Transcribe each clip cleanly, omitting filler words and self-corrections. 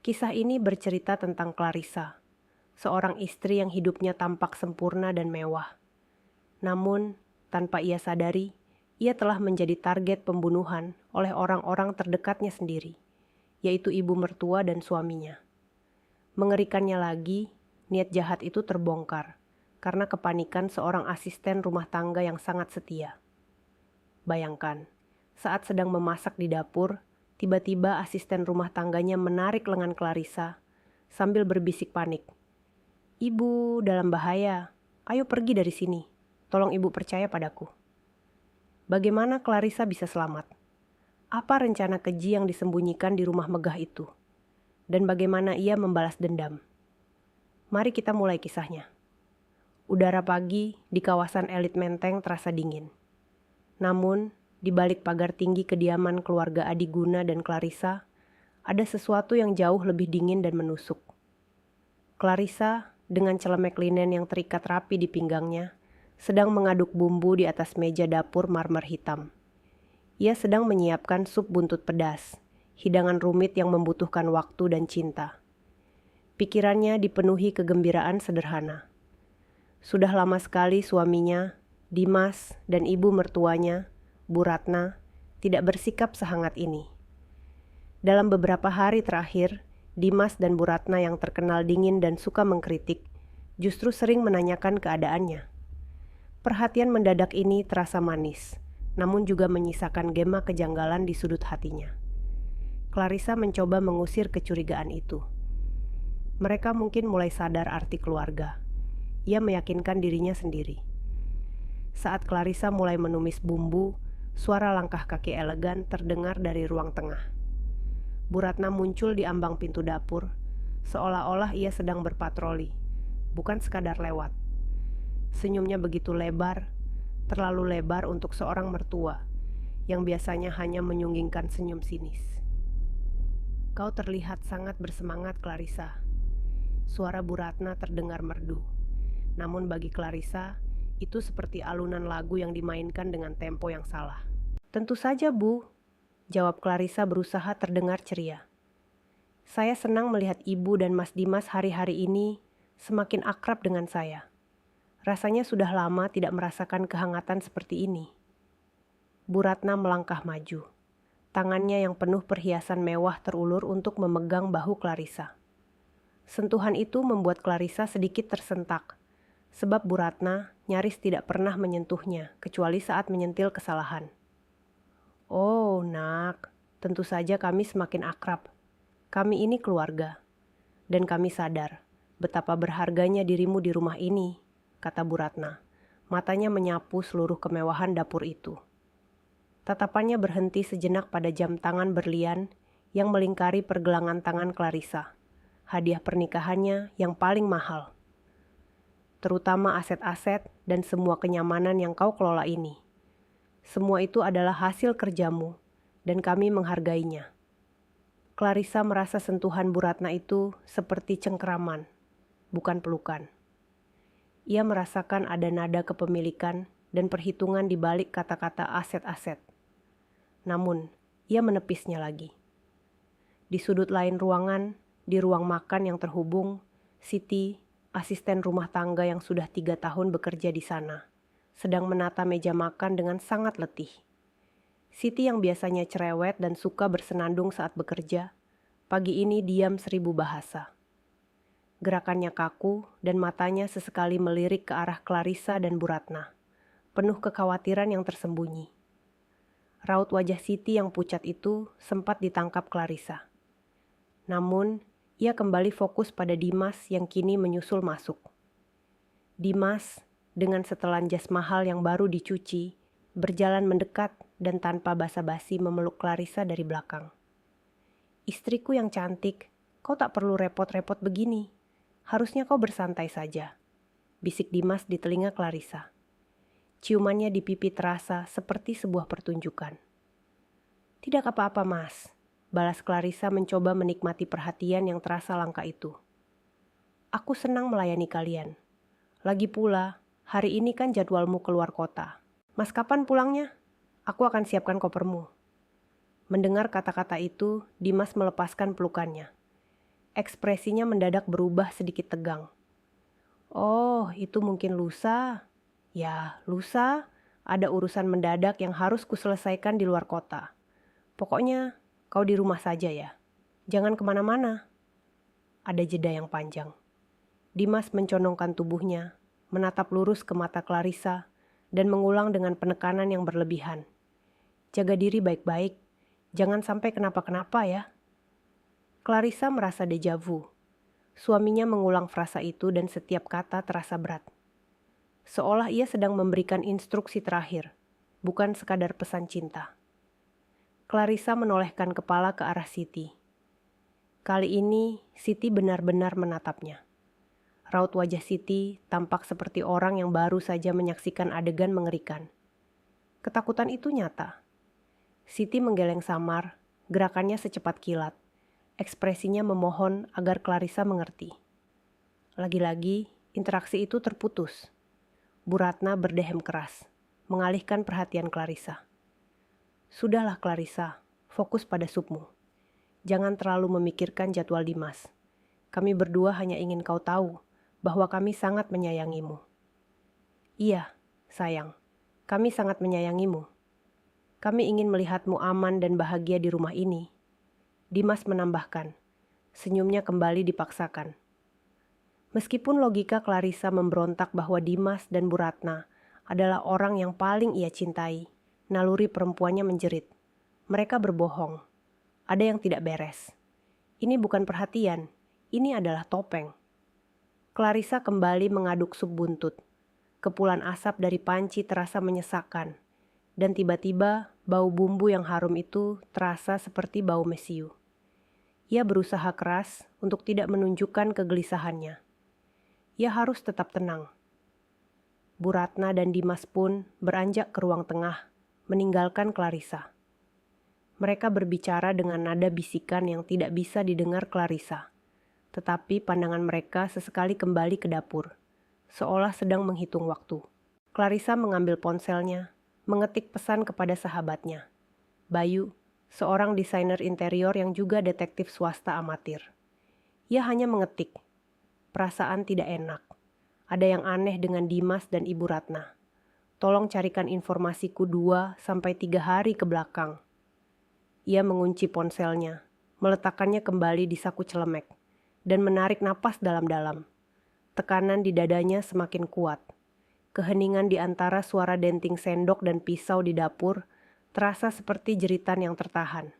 Kisah ini bercerita tentang Clarissa, seorang istri yang hidupnya tampak sempurna dan mewah. Namun, tanpa ia sadari, ia telah menjadi target pembunuhan oleh orang-orang terdekatnya sendiri, yaitu ibu mertua dan suaminya. Mengerikannya lagi, niat jahat itu terbongkar karena kepanikan seorang asisten rumah tangga yang sangat setia. Bayangkan, saat sedang memasak di dapur, tiba-tiba asisten rumah tangganya menarik lengan Clarissa sambil berbisik panik. "Ibu dalam bahaya, ayo pergi dari sini. Tolong ibu percaya padaku." Bagaimana Clarissa bisa selamat? Apa rencana keji yang disembunyikan di rumah megah itu? Dan bagaimana ia membalas dendam? Mari kita mulai kisahnya. Udara pagi di kawasan elit Menteng terasa dingin. Namun, di balik pagar tinggi kediaman keluarga Adi Guna dan Clarissa, ada sesuatu yang jauh lebih dingin dan menusuk. Clarissa, dengan celemek linen yang terikat rapi di pinggangnya, sedang mengaduk bumbu di atas meja dapur marmer hitam. Ia sedang menyiapkan sup buntut pedas, hidangan rumit yang membutuhkan waktu dan cinta. Pikirannya dipenuhi kegembiraan sederhana. Sudah lama sekali suaminya, Dimas, dan ibu mertuanya, Bu Ratna, tidak bersikap sehangat ini. Dalam beberapa hari terakhir, Dimas dan Bu Ratna yang terkenal dingin dan suka mengkritik, justru sering menanyakan keadaannya. Perhatian mendadak ini terasa manis, namun juga menyisakan gema kejanggalan di sudut hatinya. Clarissa mencoba mengusir kecurigaan itu. Mereka mungkin mulai sadar arti keluarga. Ia meyakinkan dirinya sendiri. Saat Clarissa mulai menumis bumbu, suara langkah kaki elegan terdengar dari ruang tengah. Bu Ratna muncul di ambang pintu dapur, seolah-olah ia sedang berpatroli, bukan sekadar lewat. Senyumnya begitu lebar, terlalu lebar untuk seorang mertua, yang biasanya hanya menyunggingkan senyum sinis. "Kau terlihat sangat bersemangat, Clarissa." Suara Bu Ratna terdengar merdu. Namun bagi Clarissa, itu seperti alunan lagu yang dimainkan dengan tempo yang salah. "Tentu saja, Bu," jawab Clarissa berusaha terdengar ceria. "Saya senang melihat Ibu dan Mas Dimas hari-hari ini semakin akrab dengan saya. Rasanya sudah lama tidak merasakan kehangatan seperti ini." Bu Ratna melangkah maju. Tangannya yang penuh perhiasan mewah terulur untuk memegang bahu Clarissa. Sentuhan itu membuat Clarissa sedikit tersentak, sebab Bu Ratna nyaris tidak pernah menyentuhnya, kecuali saat menyentil kesalahan. "Oh, nak, tentu saja kami semakin akrab. Kami ini keluarga. Dan kami sadar betapa berharganya dirimu di rumah ini," kata Bu Ratna. Matanya menyapu seluruh kemewahan dapur itu. Tatapannya berhenti sejenak pada jam tangan berlian yang melingkari pergelangan tangan Clarissa. Hadiah pernikahannya yang paling mahal. Terutama aset-aset dan semua kenyamanan yang kau kelola ini. Semua itu adalah hasil kerjamu, dan kami menghargainya. Clarissa merasa sentuhan Bu Ratna itu seperti cengkeraman, bukan pelukan. Ia merasakan ada nada kepemilikan dan perhitungan di balik kata-kata aset-aset. Namun, ia menepisnya lagi. Di sudut lain ruangan, di ruang makan yang terhubung, Siti, asisten rumah tangga yang sudah 3 tahun bekerja di sana, sedang menata meja makan dengan sangat letih. Siti yang biasanya cerewet dan suka bersenandung saat bekerja, pagi ini diam 1000 bahasa. Gerakannya kaku dan matanya sesekali melirik ke arah Clarissa dan Bu Ratna, penuh kekhawatiran yang tersembunyi. Raut wajah Siti yang pucat itu sempat ditangkap Clarissa. Namun, ia kembali fokus pada Dimas yang kini menyusul masuk. Dimas, dengan setelan jas mahal yang baru dicuci, berjalan mendekat dan tanpa basa-basi memeluk Clarissa dari belakang. "Istriku yang cantik, kau tak perlu repot-repot begini. Harusnya kau bersantai saja," bisik Dimas di telinga Clarissa. Ciumannya di pipi terasa seperti sebuah pertunjukan. "Tidak apa-apa, Mas," balas Clarissa mencoba menikmati perhatian yang terasa langka itu. "Aku senang melayani kalian. Lagi pula, hari ini kan jadwalmu keluar kota. Mas kapan pulangnya? Aku akan siapkan kopermu." Mendengar kata-kata itu, Dimas melepaskan pelukannya. Ekspresinya mendadak berubah sedikit tegang. Oh, itu mungkin lusa. Ya, lusa. Ada urusan mendadak yang harus kuselesaikan di luar kota. Pokoknya, kau di rumah saja ya. Jangan kemana-mana. Ada jeda yang panjang. Dimas mencondongkan tubuhnya, menatap lurus ke mata Clarissa, dan mengulang dengan penekanan yang berlebihan. Jaga diri baik-baik. Jangan sampai kenapa-kenapa ya. Clarissa merasa deja vu. Suaminya mengulang frasa itu dan setiap kata terasa berat. Seolah ia sedang memberikan instruksi terakhir, bukan sekadar pesan cinta. Clarissa menolehkan kepala ke arah Siti. Kali ini, Siti benar-benar menatapnya. Raut wajah Siti tampak seperti orang yang baru saja menyaksikan adegan mengerikan. Ketakutan itu nyata. Siti menggeleng samar, gerakannya secepat kilat. Ekspresinya memohon agar Clarissa mengerti. Lagi-lagi, interaksi itu terputus. Bu Ratna berdehem keras, mengalihkan perhatian Clarissa. Sudahlah Clarissa, fokus pada supmu. Jangan terlalu memikirkan jadwal Dimas. Kami berdua hanya ingin kau tahu bahwa kami sangat menyayangimu. Iya, sayang, kami sangat menyayangimu. Kami ingin melihatmu aman dan bahagia di rumah ini. Dimas menambahkan, senyumnya kembali dipaksakan. Meskipun logika Clarissa memberontak bahwa Dimas dan Bu Ratna adalah orang yang paling ia cintai, naluri perempuannya menjerit. Mereka berbohong. Ada yang tidak beres. Ini bukan perhatian, ini adalah topeng. Clarissa kembali mengaduk sup buntut. Kepulan asap dari panci terasa menyesakkan. Dan tiba-tiba bau bumbu yang harum itu terasa seperti bau mesiu. Ia berusaha keras untuk tidak menunjukkan kegelisahannya. Ia harus tetap tenang. Bu Ratna dan Dimas pun beranjak ke ruang tengah, meninggalkan Clarissa. Mereka berbicara dengan nada bisikan yang tidak bisa didengar Clarissa. Tetapi pandangan mereka sesekali kembali ke dapur, seolah sedang menghitung waktu. Clarissa mengambil ponselnya, mengetik pesan kepada sahabatnya, Bayu, seorang desainer interior yang juga detektif swasta amatir. Ia hanya mengetik. Perasaan tidak enak. Ada yang aneh dengan Dimas dan Ibu Ratna. Tolong carikan informasiku 2-3 hari ke belakang. Ia mengunci ponselnya, meletakkannya kembali di saku celemek, dan menarik napas dalam-dalam. Tekanan di dadanya semakin kuat. Keheningan di antara suara denting sendok dan pisau di dapur terasa seperti jeritan yang tertahan.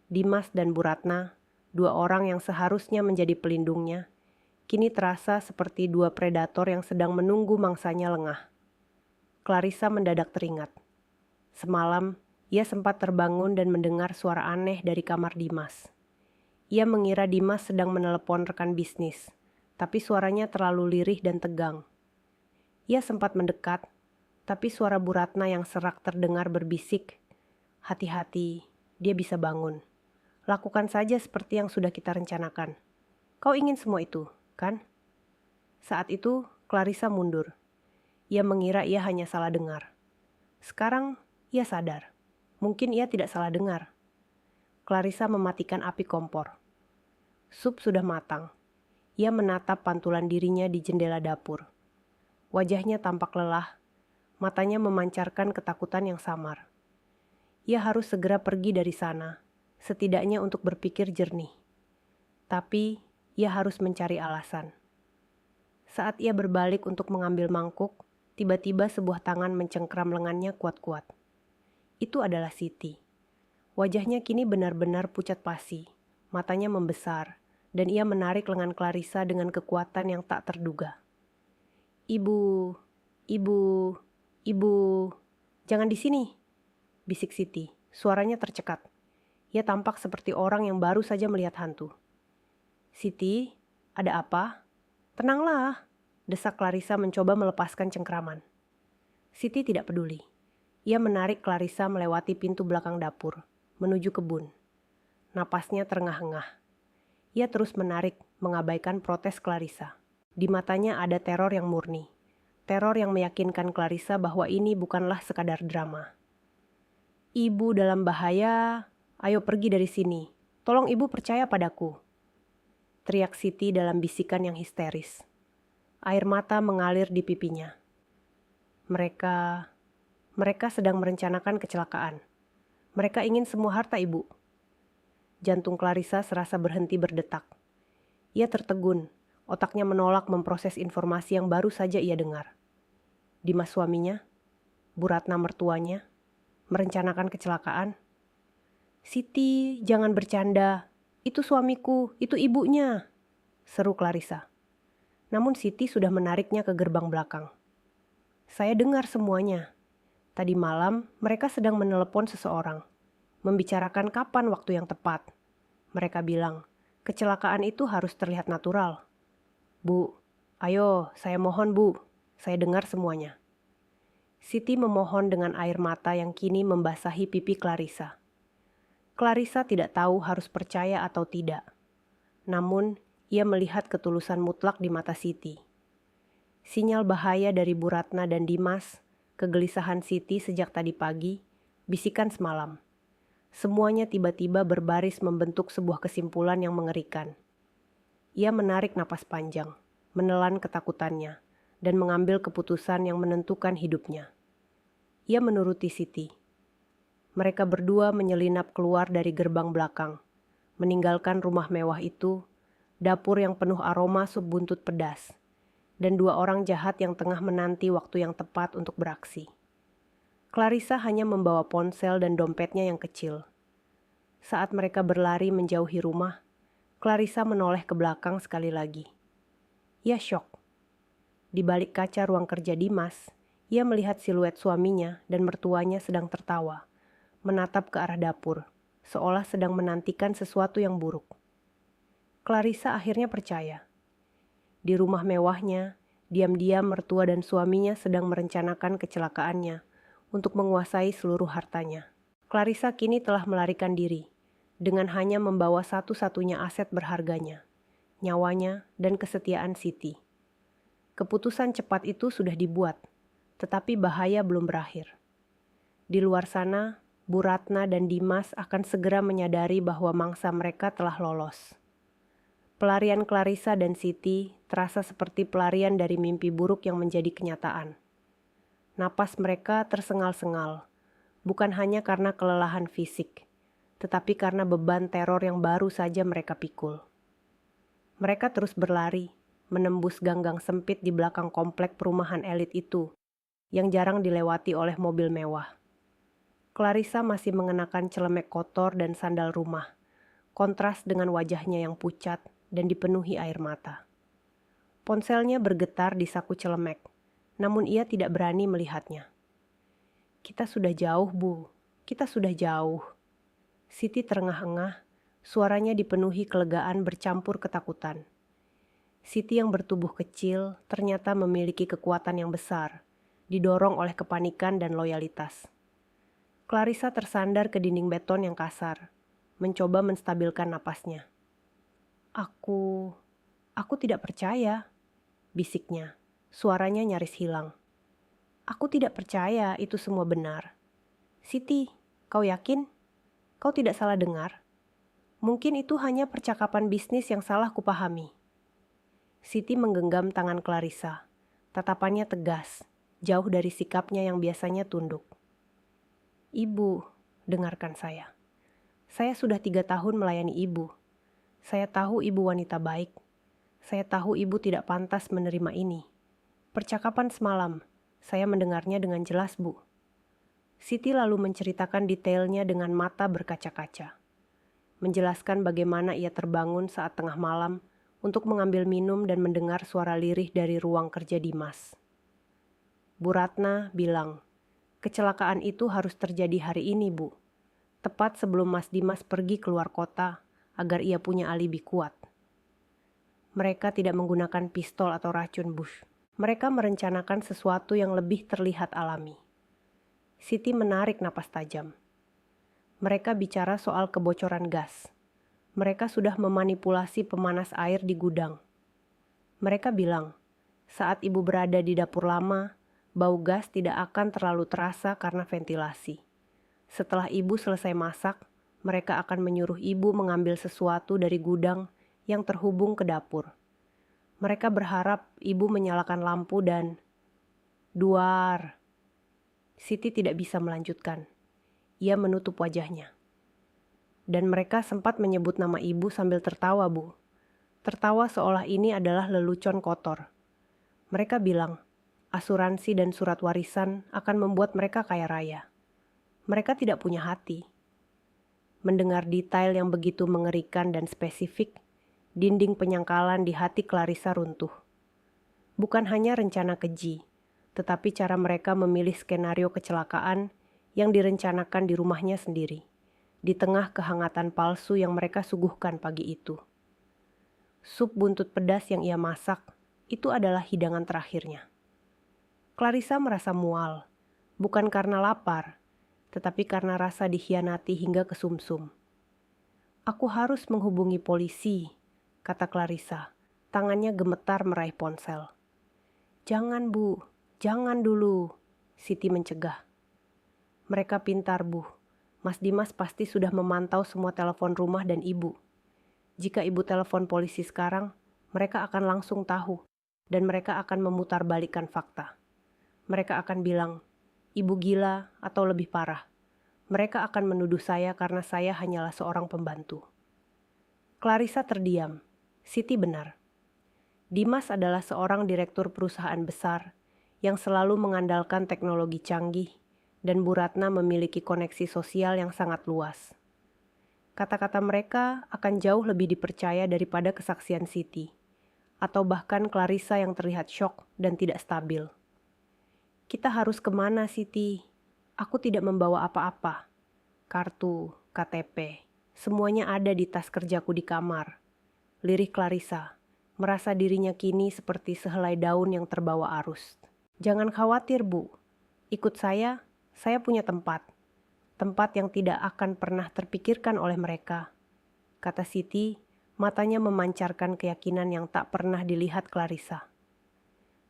Dimas dan Bu Ratna, dua orang yang seharusnya menjadi pelindungnya, kini terasa seperti dua predator yang sedang menunggu mangsanya lengah. Clarissa mendadak teringat. Semalam, ia sempat terbangun dan mendengar suara aneh dari kamar Dimas. Ia mengira Dimas sedang menelepon rekan bisnis, tapi suaranya terlalu lirih dan tegang. Ia sempat mendekat, tapi suara Bu Ratna yang serak terdengar berbisik, "Hati-hati, dia bisa bangun. Lakukan saja seperti yang sudah kita rencanakan. Kau ingin semua itu, kan?" Saat itu, Clarissa mundur. Ia mengira ia hanya salah dengar. Sekarang, ia sadar. Mungkin ia tidak salah dengar. Clarissa mematikan api kompor. Sup sudah matang. Ia menatap pantulan dirinya di jendela dapur. Wajahnya tampak lelah. Matanya memancarkan ketakutan yang samar. Ia harus segera pergi dari sana, setidaknya untuk berpikir jernih. Tapi, ia harus mencari alasan. Saat ia berbalik untuk mengambil mangkuk, tiba-tiba sebuah tangan mencengkram lengannya kuat-kuat. Itu adalah Siti. Wajahnya kini benar-benar pucat pasi, matanya membesar, dan ia menarik lengan Clarissa dengan kekuatan yang tak terduga. Ibu, jangan di sini, bisik Siti. Suaranya tercekat. Ia tampak seperti orang yang baru saja melihat hantu. Siti, ada apa? Tenanglah, desak Clarissa mencoba melepaskan cengkraman. Siti tidak peduli. Ia menarik Clarissa melewati pintu belakang dapur, menuju kebun. Napasnya terengah-engah. Ia terus menarik, mengabaikan protes Clarissa. Di matanya ada teror yang murni. Teror yang meyakinkan Clarissa bahwa ini bukanlah sekadar drama. Ibu dalam bahaya, ayo pergi dari sini. Tolong ibu percaya padaku. teriak Siti dalam bisikan yang histeris. Air mata mengalir di pipinya. Mereka sedang merencanakan kecelakaan. Mereka ingin semua harta ibu. Jantung Clarissa serasa berhenti berdetak. Ia tertegun, otaknya menolak memproses informasi yang baru saja ia dengar. Dimas suaminya, Bu Ratna mertuanya, merencanakan kecelakaan. Siti, jangan bercanda. Itu suamiku, itu ibunya, seru Clarissa. Namun Siti sudah menariknya ke gerbang belakang. Saya dengar semuanya. Tadi malam mereka sedang menelepon seseorang, membicarakan kapan waktu yang tepat. Mereka bilang, kecelakaan itu harus terlihat natural. Bu, ayo, saya mohon Bu, saya dengar semuanya. Siti memohon dengan air mata yang kini membasahi pipi Clarissa. Clarissa tidak tahu harus percaya atau tidak. Namun, ia melihat ketulusan mutlak di mata Siti. Sinyal bahaya dari Bu Ratna dan Dimas, kegelisahan Siti sejak tadi pagi, bisikan semalam. Semuanya tiba-tiba berbaris membentuk sebuah kesimpulan yang mengerikan. Ia menarik napas panjang, menelan ketakutannya, dan mengambil keputusan yang menentukan hidupnya. Ia menuruti Siti. Mereka berdua menyelinap keluar dari gerbang belakang, meninggalkan rumah mewah itu, dapur yang penuh aroma sup buntut pedas, dan dua orang jahat yang tengah menanti waktu yang tepat untuk beraksi. Clarissa hanya membawa ponsel dan dompetnya yang kecil. Saat mereka berlari menjauhi rumah, Clarissa menoleh ke belakang sekali lagi. Ia syok. Di balik kaca ruang kerja Dimas, ia melihat siluet suaminya dan mertuanya sedang tertawa, menatap ke arah dapur, seolah sedang menantikan sesuatu yang buruk. Clarissa akhirnya percaya. Di rumah mewahnya, diam-diam mertua dan suaminya sedang merencanakan kecelakaannya untuk menguasai seluruh hartanya. Clarissa kini telah melarikan diri, dengan hanya membawa satu-satunya aset berharganya, nyawanya dan kesetiaan Siti. Keputusan cepat itu sudah dibuat, tetapi bahaya belum berakhir. Di luar sana, Bu Ratna dan Dimas akan segera menyadari bahwa mangsa mereka telah lolos. Pelarian Clarissa dan Siti terasa seperti pelarian dari mimpi buruk yang menjadi kenyataan. Napas mereka tersengal-sengal, bukan hanya karena kelelahan fisik, tetapi karena beban teror yang baru saja mereka pikul. Mereka terus berlari, menembus gang-gang sempit di belakang komplek perumahan elit itu, yang jarang dilewati oleh mobil mewah. Clarissa masih mengenakan celemek kotor dan sandal rumah, kontras dengan wajahnya yang pucat dan dipenuhi air mata. Ponselnya bergetar di saku celemek, namun ia tidak berani melihatnya. Kita sudah jauh, Bu. Kita sudah jauh. Siti terengah-engah, suaranya dipenuhi kelegaan bercampur ketakutan. Siti yang bertubuh kecil ternyata memiliki kekuatan yang besar, didorong oleh kepanikan dan loyalitas. Clarissa tersandar ke dinding beton yang kasar, mencoba menstabilkan napasnya. Aku tidak percaya, bisiknya. Suaranya nyaris hilang. Aku tidak percaya itu semua benar. Siti, kau yakin? Kau tidak salah dengar? Mungkin itu hanya percakapan bisnis yang salah kupahami. Siti menggenggam tangan Clarissa. Tatapannya tegas, jauh dari sikapnya yang biasanya tunduk. Ibu, dengarkan saya. Saya sudah 3 tahun melayani ibu. Saya tahu ibu wanita baik. Saya tahu ibu tidak pantas menerima ini. Percakapan semalam, saya mendengarnya dengan jelas, Bu. Siti lalu menceritakan detailnya dengan mata berkaca-kaca. Menjelaskan bagaimana ia terbangun saat tengah malam untuk mengambil minum dan mendengar suara lirih dari ruang kerja Dimas. Bu Ratna bilang, kecelakaan itu harus terjadi hari ini, Bu. Tepat sebelum Mas Dimas pergi keluar kota agar ia punya alibi kuat. Mereka tidak menggunakan pistol atau racun Bush. Mereka merencanakan sesuatu yang lebih terlihat alami. Siti menarik napas tajam. Mereka bicara soal kebocoran gas. Mereka sudah memanipulasi pemanas air di gudang. Mereka bilang, saat ibu berada di dapur lama, bau gas tidak akan terlalu terasa karena ventilasi. Setelah ibu selesai masak, mereka akan menyuruh ibu mengambil sesuatu dari gudang yang terhubung ke dapur. Mereka berharap ibu menyalakan lampu dan duar. Siti tidak bisa melanjutkan. Ia menutup wajahnya. Dan mereka sempat menyebut nama ibu sambil tertawa, Bu. Tertawa seolah ini adalah lelucon kotor. Mereka bilang, asuransi dan surat warisan akan membuat mereka kaya raya. Mereka tidak punya hati. Mendengar detail yang begitu mengerikan dan spesifik, dinding penyangkalan di hati Clarissa runtuh. Bukan hanya rencana keji, tetapi cara mereka memilih skenario kecelakaan yang direncanakan di rumahnya sendiri, di tengah kehangatan palsu yang mereka suguhkan pagi itu. Sup buntut pedas yang ia masak, itu adalah hidangan terakhirnya. Clarissa merasa mual, bukan karena lapar, tetapi karena rasa dikhianati hingga ke sumsum. Aku harus menghubungi polisi, kata Clarissa, tangannya gemetar meraih ponsel. Jangan, Bu, jangan dulu, Siti mencegah. Mereka pintar, Bu. Mas Dimas pasti sudah memantau semua telepon rumah dan ibu. Jika ibu telepon polisi sekarang, mereka akan langsung tahu, dan mereka akan memutarbalikkan fakta. Mereka akan bilang, ibu gila atau lebih parah. Mereka akan menuduh saya karena saya hanyalah seorang pembantu. Clarissa terdiam. Siti benar. Dimas adalah seorang direktur perusahaan besar yang selalu mengandalkan teknologi canggih dan Bu Ratna memiliki koneksi sosial yang sangat luas. Kata-kata mereka akan jauh lebih dipercaya daripada kesaksian Siti, atau bahkan Clarissa yang terlihat syok dan tidak stabil. Kita harus kemana, Siti? Aku tidak membawa apa-apa. Kartu, KTP, semuanya ada di tas kerjaku di kamar. Lirih Clarissa, merasa dirinya kini seperti sehelai daun yang terbawa arus. Jangan khawatir, Bu. Ikut saya punya tempat. Tempat yang tidak akan pernah terpikirkan oleh mereka. Kata Siti, matanya memancarkan keyakinan yang tak pernah dilihat Clarissa.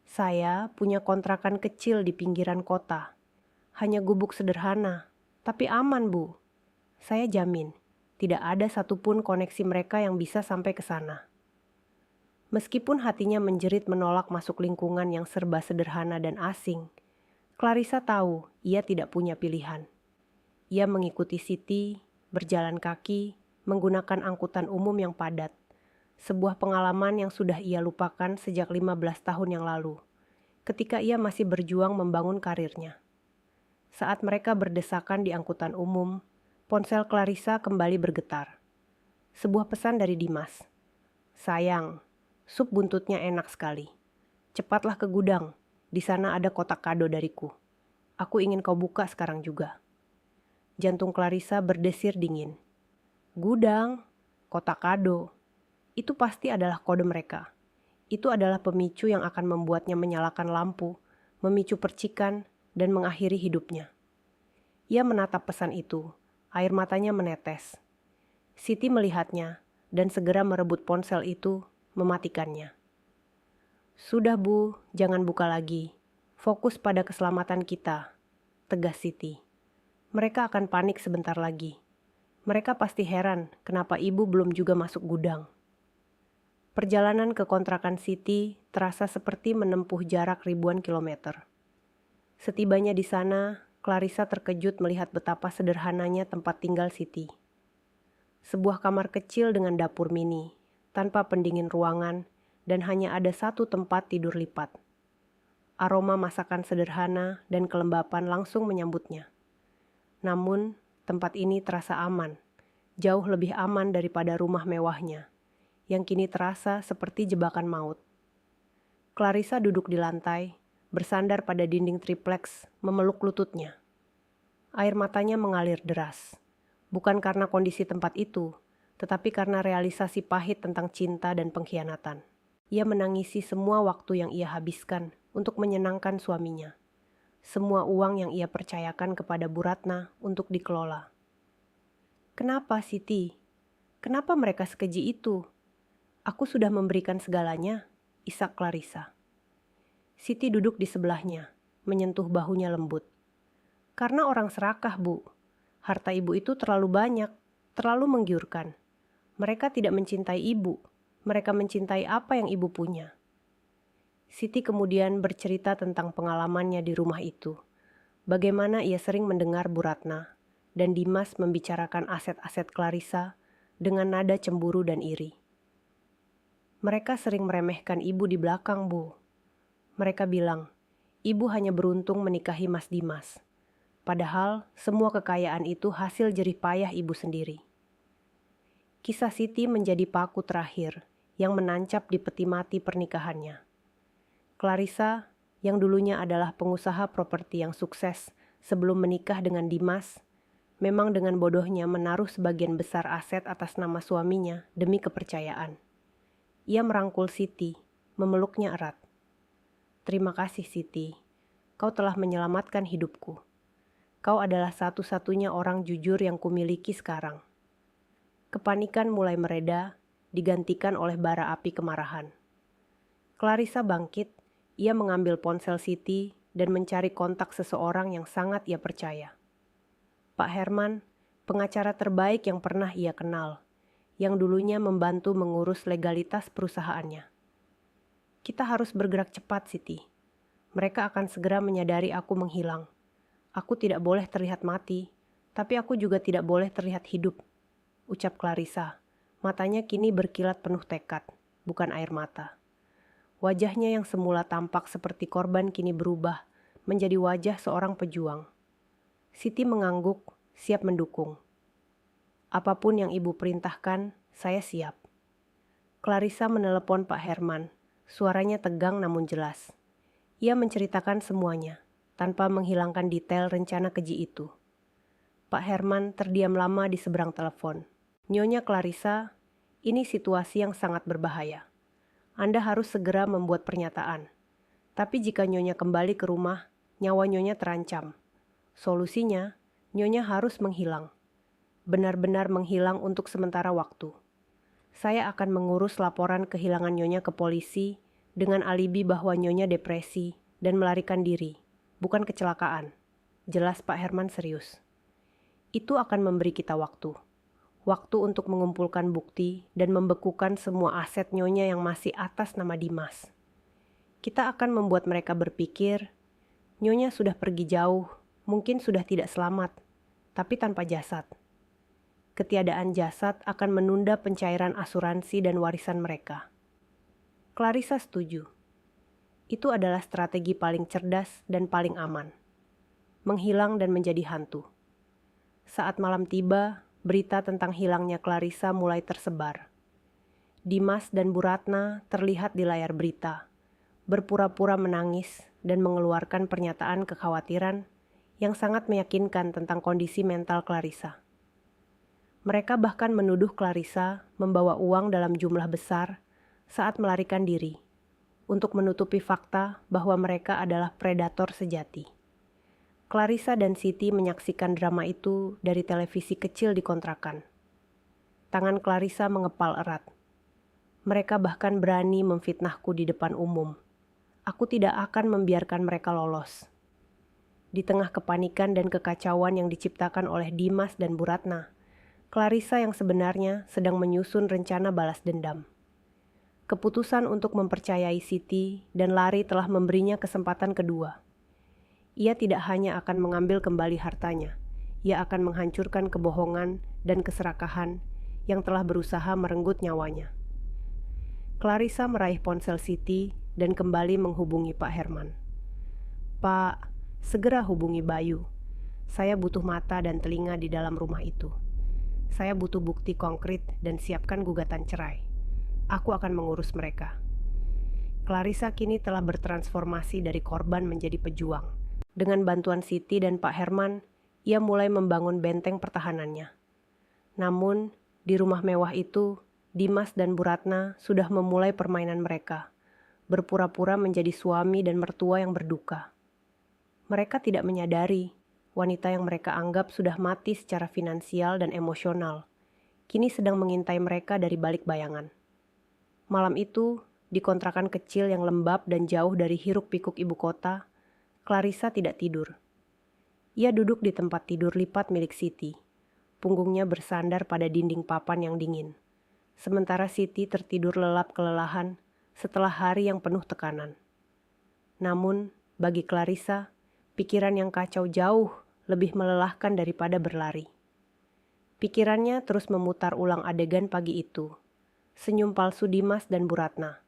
Saya punya kontrakan kecil di pinggiran kota. Hanya gubuk sederhana, tapi aman, Bu. Saya jamin, tidak ada satupun koneksi mereka yang bisa sampai ke sana. Meskipun hatinya menjerit menolak masuk lingkungan yang serba sederhana dan asing, Clarissa tahu ia tidak punya pilihan. Ia mengikuti Siti, berjalan kaki, menggunakan angkutan umum yang padat. Sebuah pengalaman yang sudah ia lupakan sejak 15 tahun yang lalu, ketika ia masih berjuang membangun karirnya. Saat mereka berdesakan di angkutan umum, ponsel Clarissa kembali bergetar. Sebuah pesan dari Dimas. Sayang, sup buntutnya enak sekali. Cepatlah ke gudang, di sana ada kotak kado dariku. Aku ingin kau buka sekarang juga. Jantung Clarissa berdesir dingin. Gudang, kotak kado, itu pasti adalah kode mereka. Itu adalah pemicu yang akan membuatnya menyalakan lampu, memicu percikan, dan mengakhiri hidupnya. Ia menatap pesan itu, air matanya menetes. Siti melihatnya, dan segera merebut ponsel itu, mematikannya. Sudah, Bu, jangan buka lagi. Fokus pada keselamatan kita, tegas Siti. Mereka akan panik sebentar lagi. Mereka pasti heran kenapa ibu belum juga masuk gudang. Perjalanan ke kontrakan Siti terasa seperti menempuh jarak ribuan kilometer. Setibanya di sana, Clarissa terkejut melihat betapa sederhananya tempat tinggal Siti. Sebuah kamar kecil dengan dapur mini, tanpa pendingin ruangan, dan hanya ada satu tempat tidur lipat. Aroma masakan sederhana dan kelembapan langsung menyambutnya. Namun, tempat ini terasa aman, jauh lebih aman daripada rumah mewahnya, yang kini terasa seperti jebakan maut. Clarissa duduk di lantai, bersandar pada dinding tripleks, memeluk lututnya. Air matanya mengalir deras, bukan karena kondisi tempat itu, tetapi karena realisasi pahit tentang cinta dan pengkhianatan. Ia menangisi semua waktu yang ia habiskan untuk menyenangkan suaminya. Semua uang yang ia percayakan kepada Bu Ratna untuk dikelola. Kenapa, Siti? Kenapa mereka sekeji itu? Aku sudah memberikan segalanya, isak Clarissa. Siti duduk di sebelahnya, menyentuh bahunya lembut. Karena orang serakah, Bu. Harta ibu itu terlalu banyak, terlalu menggiurkan. Mereka tidak mencintai ibu. Mereka mencintai apa yang ibu punya. Siti kemudian bercerita tentang pengalamannya di rumah itu. Bagaimana ia sering mendengar Bu Ratna dan Dimas membicarakan aset-aset Clarissa dengan nada cemburu dan iri. Mereka sering meremehkan ibu di belakang, Bu. Mereka bilang, ibu hanya beruntung menikahi Mas Dimas. Padahal semua kekayaan itu hasil jerih payah ibu sendiri. Kisah Siti menjadi paku terakhir yang menancap di peti mati pernikahannya. Clarissa, yang dulunya adalah pengusaha properti yang sukses sebelum menikah dengan Dimas, memang dengan bodohnya menaruh sebagian besar aset atas nama suaminya demi kepercayaan. Ia merangkul Siti, memeluknya erat. Terima kasih Siti, kau telah menyelamatkan hidupku. Kau adalah satu-satunya orang jujur yang kumiliki sekarang. Kepanikan mulai mereda, digantikan oleh bara api kemarahan. Clarissa bangkit, ia mengambil ponsel Siti dan mencari kontak seseorang yang sangat ia percaya. Pak Herman, pengacara terbaik yang pernah ia kenal, yang dulunya membantu mengurus legalitas perusahaannya. Kita harus bergerak cepat, Siti. Mereka akan segera menyadari aku menghilang. Aku tidak boleh terlihat mati, tapi aku juga tidak boleh terlihat hidup, ucap Clarissa. Matanya kini berkilat penuh tekad, bukan air mata. Wajahnya yang semula tampak seperti korban kini berubah menjadi wajah seorang pejuang. Siti mengangguk, siap mendukung. Apapun yang ibu perintahkan, saya siap. Clarissa menelepon Pak Herman, suaranya tegang namun jelas. Ia menceritakan semuanya, tanpa menghilangkan detail rencana keji itu. Pak Herman terdiam lama di seberang telepon. Nyonya Clarissa, ini situasi yang sangat berbahaya. Anda harus segera membuat pernyataan. Tapi jika Nyonya kembali ke rumah, nyawa Nyonya terancam. Solusinya, Nyonya harus menghilang. Benar-benar menghilang untuk sementara waktu. Saya akan mengurus laporan kehilangan Nyonya ke polisi dengan alibi bahwa Nyonya depresi dan melarikan diri. Bukan kecelakaan. Jelas Pak Herman serius. Itu akan memberi kita waktu. Waktu untuk mengumpulkan bukti dan membekukan semua aset Nyonya yang masih atas nama Dimas. Kita akan membuat mereka berpikir, Nyonya sudah pergi jauh, mungkin sudah tidak selamat, tapi tanpa jasad. Ketiadaan jasad akan menunda pencairan asuransi dan warisan mereka. Clarissa setuju. Itu adalah strategi paling cerdas dan paling aman. Menghilang dan menjadi hantu. Saat malam tiba, berita tentang hilangnya Clarissa mulai tersebar. Dimas dan Bu Ratna terlihat di layar berita, berpura-pura menangis dan mengeluarkan pernyataan kekhawatiran yang sangat meyakinkan tentang kondisi mental Clarissa. Mereka bahkan menuduh Clarissa membawa uang dalam jumlah besar saat melarikan diri, untuk menutupi fakta bahwa mereka adalah predator sejati. Clarissa dan Siti menyaksikan drama itu dari televisi kecil di kontrakan. Tangan Clarissa mengepal erat. Mereka bahkan berani memfitnahku di depan umum. Aku tidak akan membiarkan mereka lolos. Di tengah kepanikan dan kekacauan yang diciptakan oleh Dimas dan Bu Ratna, Clarissa yang sebenarnya sedang menyusun rencana balas dendam. Keputusan untuk mempercayai Siti dan lari telah memberinya kesempatan kedua. Ia tidak hanya akan mengambil kembali hartanya, ia akan menghancurkan kebohongan dan keserakahan yang telah berusaha merenggut nyawanya. Clarissa meraih ponsel Siti dan kembali menghubungi Pak Herman. Pak, segera hubungi Bayu. Saya butuh mata dan telinga di dalam rumah itu. Saya butuh bukti konkret dan siapkan gugatan cerai. Aku akan mengurus mereka. Clarissa kini telah bertransformasi dari korban menjadi pejuang. Dengan bantuan Siti dan Pak Herman, ia mulai membangun benteng pertahanannya. Namun, di rumah mewah itu, Dimas dan Bu Ratna sudah memulai permainan mereka, berpura-pura menjadi suami dan mertua yang berduka. Mereka tidak menyadari wanita yang mereka anggap sudah mati secara finansial dan emosional, kini sedang mengintai mereka dari balik bayangan. Malam itu, di kontrakan kecil yang lembab dan jauh dari hiruk-pikuk ibu kota, Clarissa tidak tidur. Ia duduk di tempat tidur lipat milik Siti. Punggungnya bersandar pada dinding papan yang dingin. sementara Siti tertidur lelap kelelahan setelah hari yang penuh tekanan. Namun, bagi Clarissa, pikiran yang kacau jauh lebih melelahkan daripada berlari. Pikirannya terus memutar ulang adegan pagi itu. Senyum palsu Dimas dan Bu Ratna,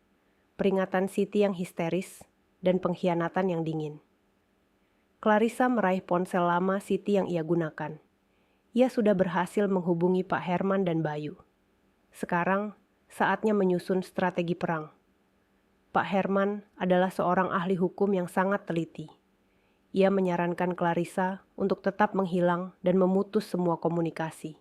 peringatan Siti yang histeris, dan pengkhianatan yang dingin. Clarissa meraih ponsel lama Siti yang ia gunakan. Ia sudah berhasil menghubungi Pak Herman dan Bayu. Sekarang, saatnya menyusun strategi perang. Pak Herman adalah seorang ahli hukum yang sangat teliti. Ia menyarankan Clarissa untuk tetap menghilang dan memutus semua komunikasi.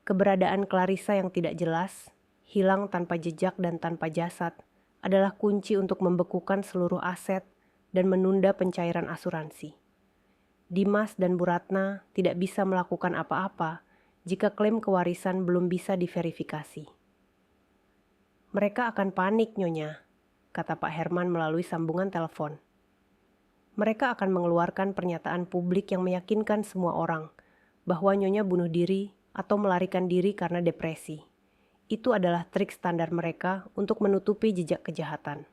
Keberadaan Clarissa yang tidak jelas, hilang tanpa jejak dan tanpa jasad, adalah kunci untuk membekukan seluruh aset dan menunda pencairan asuransi. Dimas dan Bu Ratna tidak bisa melakukan apa-apa jika klaim kewarisan belum bisa diverifikasi. Mereka akan panik, Nyonya, kata Pak Herman melalui sambungan telepon. Mereka akan mengeluarkan pernyataan publik yang meyakinkan semua orang bahwa Nyonya bunuh diri atau melarikan diri karena depresi. Itu adalah trik standar mereka untuk menutupi jejak kejahatan.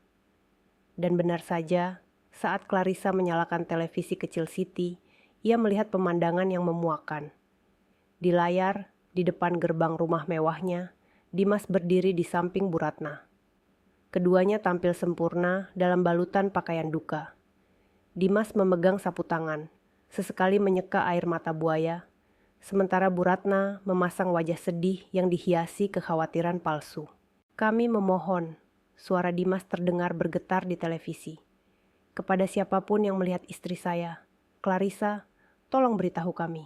Dan benar saja, saat Clarissa menyalakan televisi kecil Siti, ia melihat pemandangan yang memuakkan. Di layar, di depan gerbang rumah mewahnya, Dimas berdiri di samping Bu Ratna. Keduanya tampil sempurna dalam balutan pakaian duka. Dimas memegang sapu tangan, sesekali menyeka air mata buaya, sementara Bu Ratna memasang wajah sedih yang dihiasi kekhawatiran palsu. Kami memohon, suara Dimas terdengar bergetar di televisi. Kepada siapapun yang melihat istri saya, Clarissa, tolong beritahu kami.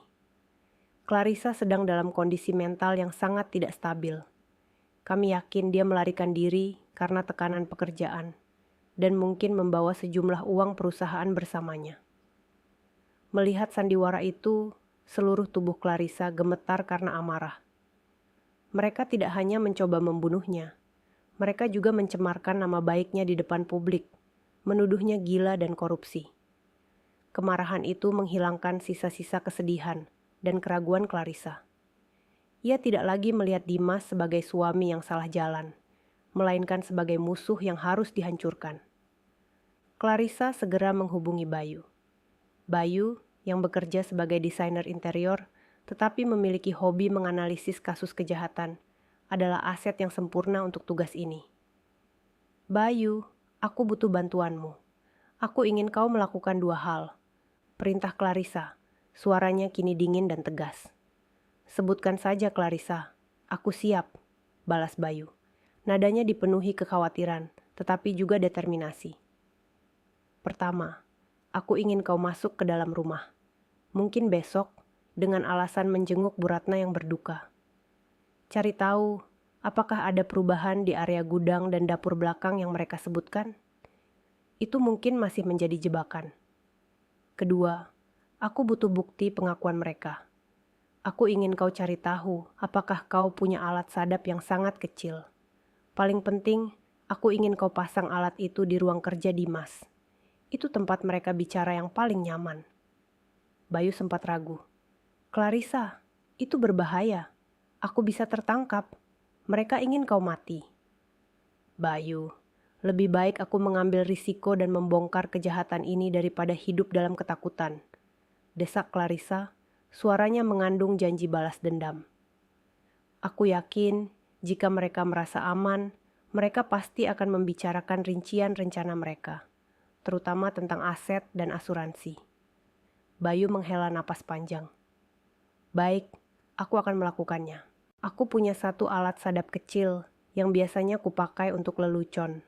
Clarissa sedang dalam kondisi mental yang sangat tidak stabil. Kami yakin dia melarikan diri karena tekanan pekerjaan dan mungkin membawa sejumlah uang perusahaan bersamanya. Melihat sandiwara itu, seluruh tubuh Clarissa gemetar karena amarah. Mereka tidak hanya mencoba membunuhnya, mereka juga mencemarkan nama baiknya di depan publik, menuduhnya gila dan korupsi. Kemarahan itu menghilangkan sisa-sisa kesedihan dan keraguan Clarissa. Ia tidak lagi melihat Dimas sebagai suami yang salah jalan, melainkan sebagai musuh yang harus dihancurkan. Clarissa segera menghubungi Bayu. Bayu, yang bekerja sebagai desainer interior, tetapi memiliki hobi menganalisis kasus kejahatan, adalah aset yang sempurna untuk tugas ini. Bayu, aku butuh bantuanmu. Aku ingin kau melakukan dua hal. Perintah Clarissa, suaranya kini dingin dan tegas. Sebutkan saja Clarissa, aku siap, balas Bayu. Nadanya dipenuhi kekhawatiran, tetapi juga determinasi. Pertama, aku ingin kau masuk ke dalam rumah. Mungkin besok, dengan alasan menjenguk Bu Ratna yang berduka. Cari tahu, apakah ada perubahan di area gudang dan dapur belakang yang mereka sebutkan? Itu mungkin masih menjadi jebakan. Kedua, aku butuh bukti pengakuan mereka. Aku ingin kau cari tahu, apakah kau punya alat sadap yang sangat kecil. Paling penting, aku ingin kau pasang alat itu di ruang kerja Dimas. Itu tempat mereka bicara yang paling nyaman. Bayu sempat ragu. Clarissa, itu berbahaya. Aku bisa tertangkap. Mereka ingin kau mati. Bayu, lebih baik aku mengambil risiko dan membongkar kejahatan ini daripada hidup dalam ketakutan. Desak Clarissa, suaranya mengandung janji balas dendam. Aku yakin jika mereka merasa aman, mereka pasti akan membicarakan rincian rencana mereka, terutama tentang aset dan asuransi. Bayu menghela napas panjang. Baik, aku akan melakukannya. Aku punya satu alat sadap kecil yang biasanya kupakai untuk lelucon.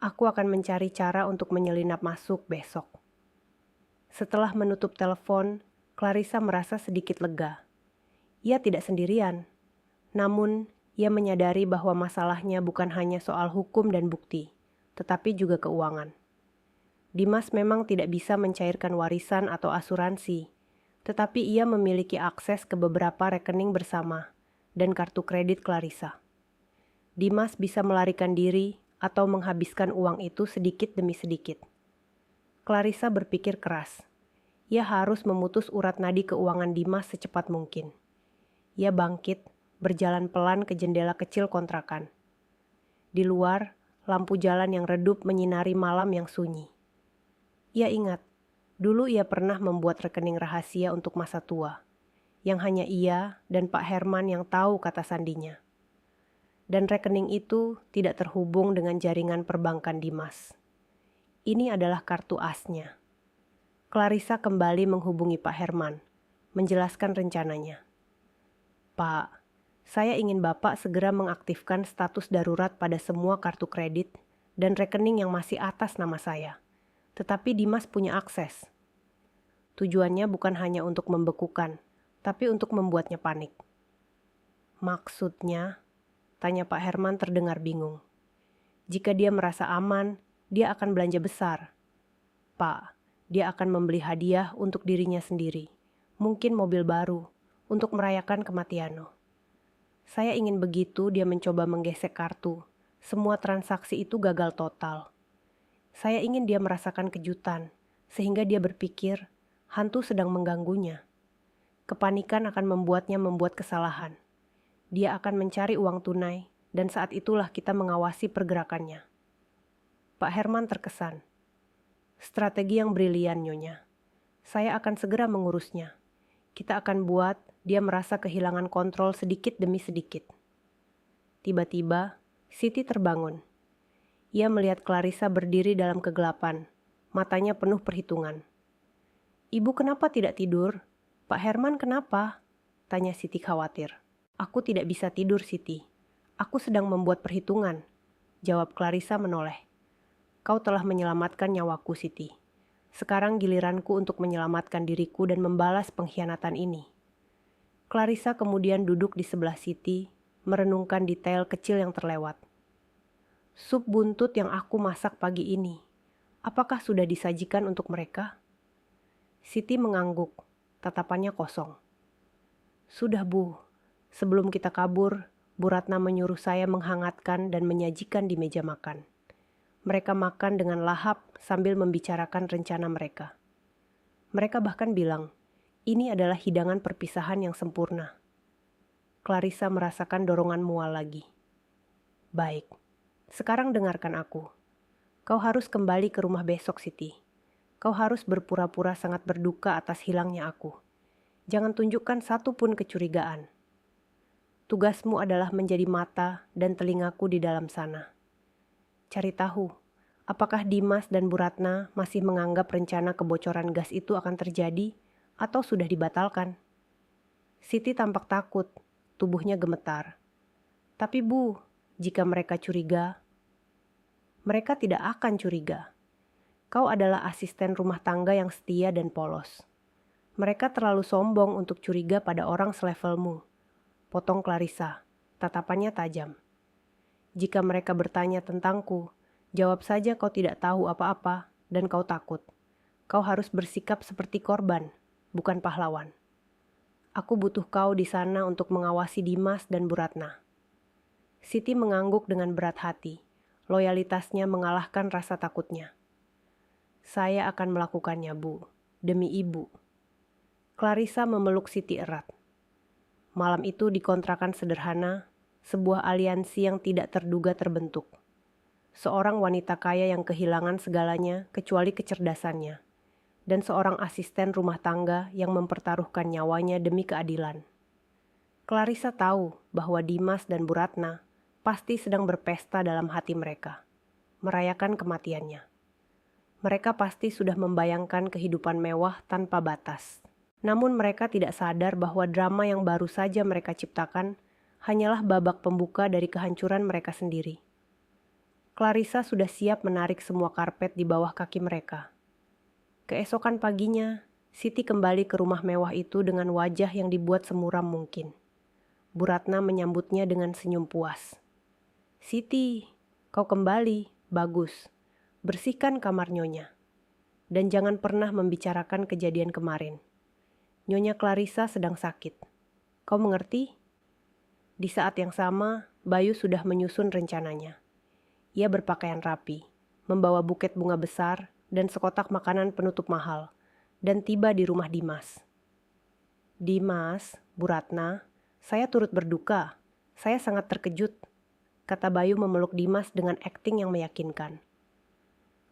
Aku akan mencari cara untuk menyelinap masuk besok. Setelah menutup telepon, Clarissa merasa sedikit lega. Ia tidak sendirian. Namun, ia menyadari bahwa masalahnya bukan hanya soal hukum dan bukti, tetapi juga keuangan. Dimas memang tidak bisa mencairkan warisan atau asuransi, tetapi ia memiliki akses ke beberapa rekening bersama dan kartu kredit Clarissa. Dimas bisa melarikan diri atau menghabiskan uang itu sedikit demi sedikit. Clarissa berpikir keras. Ia harus memutus urat nadi keuangan Dimas secepat mungkin. Ia bangkit berjalan pelan ke jendela kecil kontrakan. Di luar, lampu jalan yang redup menyinari malam yang sunyi. Ia ingat, dulu ia pernah membuat rekening rahasia untuk masa tua, yang hanya ia dan Pak Herman yang tahu kata sandinya. Dan rekening itu tidak terhubung dengan jaringan perbankan Dimas. Ini adalah kartu asnya. Clarissa kembali menghubungi Pak Herman, menjelaskan rencananya. Pak, saya ingin Bapak segera mengaktifkan status darurat pada semua kartu kredit dan rekening yang masih atas nama saya. Tetapi Dimas punya akses. Tujuannya bukan hanya untuk membekukan, tapi untuk membuatnya panik. Maksudnya, tanya Pak Herman terdengar bingung. Jika dia merasa aman, dia akan belanja besar. Pak, dia akan membeli hadiah untuk dirinya sendiri, mungkin mobil baru, untuk merayakan kematiannya. Saya ingin begitu dia mencoba menggesek kartu. Semua transaksi itu gagal total. Saya ingin dia merasakan kejutan, sehingga dia berpikir hantu sedang mengganggunya. Kepanikan akan membuatnya membuat kesalahan. Dia akan mencari uang tunai, dan saat itulah kita mengawasi pergerakannya. Pak Herman terkesan. Strategi yang brilian, Nyonya. Saya akan segera mengurusnya. Kita akan buat dia merasa kehilangan kontrol sedikit demi sedikit. Tiba-tiba, Siti terbangun. Ia melihat Clarissa berdiri dalam kegelapan, matanya penuh perhitungan. Ibu kenapa tidak tidur? Pak Herman kenapa? Tanya Siti khawatir. Aku tidak bisa tidur, Siti. Aku sedang membuat perhitungan, jawab Clarissa menoleh. Kau telah menyelamatkan nyawaku, Siti. Sekarang giliranku untuk menyelamatkan diriku dan membalas pengkhianatan ini. Clarissa kemudian duduk di sebelah Siti, merenungkan detail kecil yang terlewat. Sup buntut yang aku masak pagi ini, apakah sudah disajikan untuk mereka? Siti mengangguk, tatapannya kosong. Sudah, Bu. Sebelum kita kabur, Bu Ratna menyuruh saya menghangatkan dan menyajikan di meja makan. Mereka makan dengan lahap sambil membicarakan rencana mereka. Mereka bahkan bilang, ini adalah hidangan perpisahan yang sempurna. Clarissa merasakan dorongan mual lagi. Baik, sekarang dengarkan aku. Kau harus kembali ke rumah besok, Siti. Kau harus berpura-pura sangat berduka atas hilangnya aku. Jangan tunjukkan satu pun kecurigaan. Tugasmu adalah menjadi mata dan telingaku di dalam sana. Cari tahu, apakah Dimas dan Bu Ratna masih menganggap rencana kebocoran gas itu akan terjadi atau sudah dibatalkan. Siti tampak takut, tubuhnya gemetar. Tapi Bu, jika mereka curiga, mereka tidak akan curiga. Kau adalah asisten rumah tangga yang setia dan polos. Mereka terlalu sombong untuk curiga pada orang selevelmu. Potong Clarissa, tatapannya tajam. Jika mereka bertanya tentangku, jawab saja kau tidak tahu apa-apa dan kau takut. Kau harus bersikap seperti korban, bukan pahlawan. Aku butuh kau di sana untuk mengawasi Dimas dan Bu Ratna. Siti mengangguk dengan berat hati. Loyalitasnya mengalahkan rasa takutnya. Saya akan melakukannya, Bu. Demi Ibu. Clarissa memeluk Siti erat. Malam itu di kontrakan sederhana, sebuah aliansi yang tidak terduga terbentuk. Seorang wanita kaya yang kehilangan segalanya kecuali kecerdasannya, dan seorang asisten rumah tangga yang mempertaruhkan nyawanya demi keadilan. Clarissa tahu bahwa Dimas dan Bu Ratna pasti sedang berpesta dalam hati mereka, merayakan kematiannya. Mereka pasti sudah membayangkan kehidupan mewah tanpa batas. Namun mereka tidak sadar bahwa drama yang baru saja mereka ciptakan hanyalah babak pembuka dari kehancuran mereka sendiri. Clarissa sudah siap menarik semua karpet di bawah kaki mereka. Keesokan paginya, Siti kembali ke rumah mewah itu dengan wajah yang dibuat semuram mungkin. Bu Ratna menyambutnya dengan senyum puas. Siti, kau kembali, bagus. Bersihkan kamar Nyonya. Dan jangan pernah membicarakan kejadian kemarin. Nyonya Clarissa sedang sakit. Kau mengerti? Di saat yang sama, Bayu sudah menyusun rencananya. Ia berpakaian rapi, membawa buket bunga besar dan sekotak makanan penutup mahal, dan tiba di rumah Dimas. Dimas, Bu Ratna, Saya turut berduka. Saya sangat terkejut, kata Bayu memeluk Dimas dengan akting yang meyakinkan.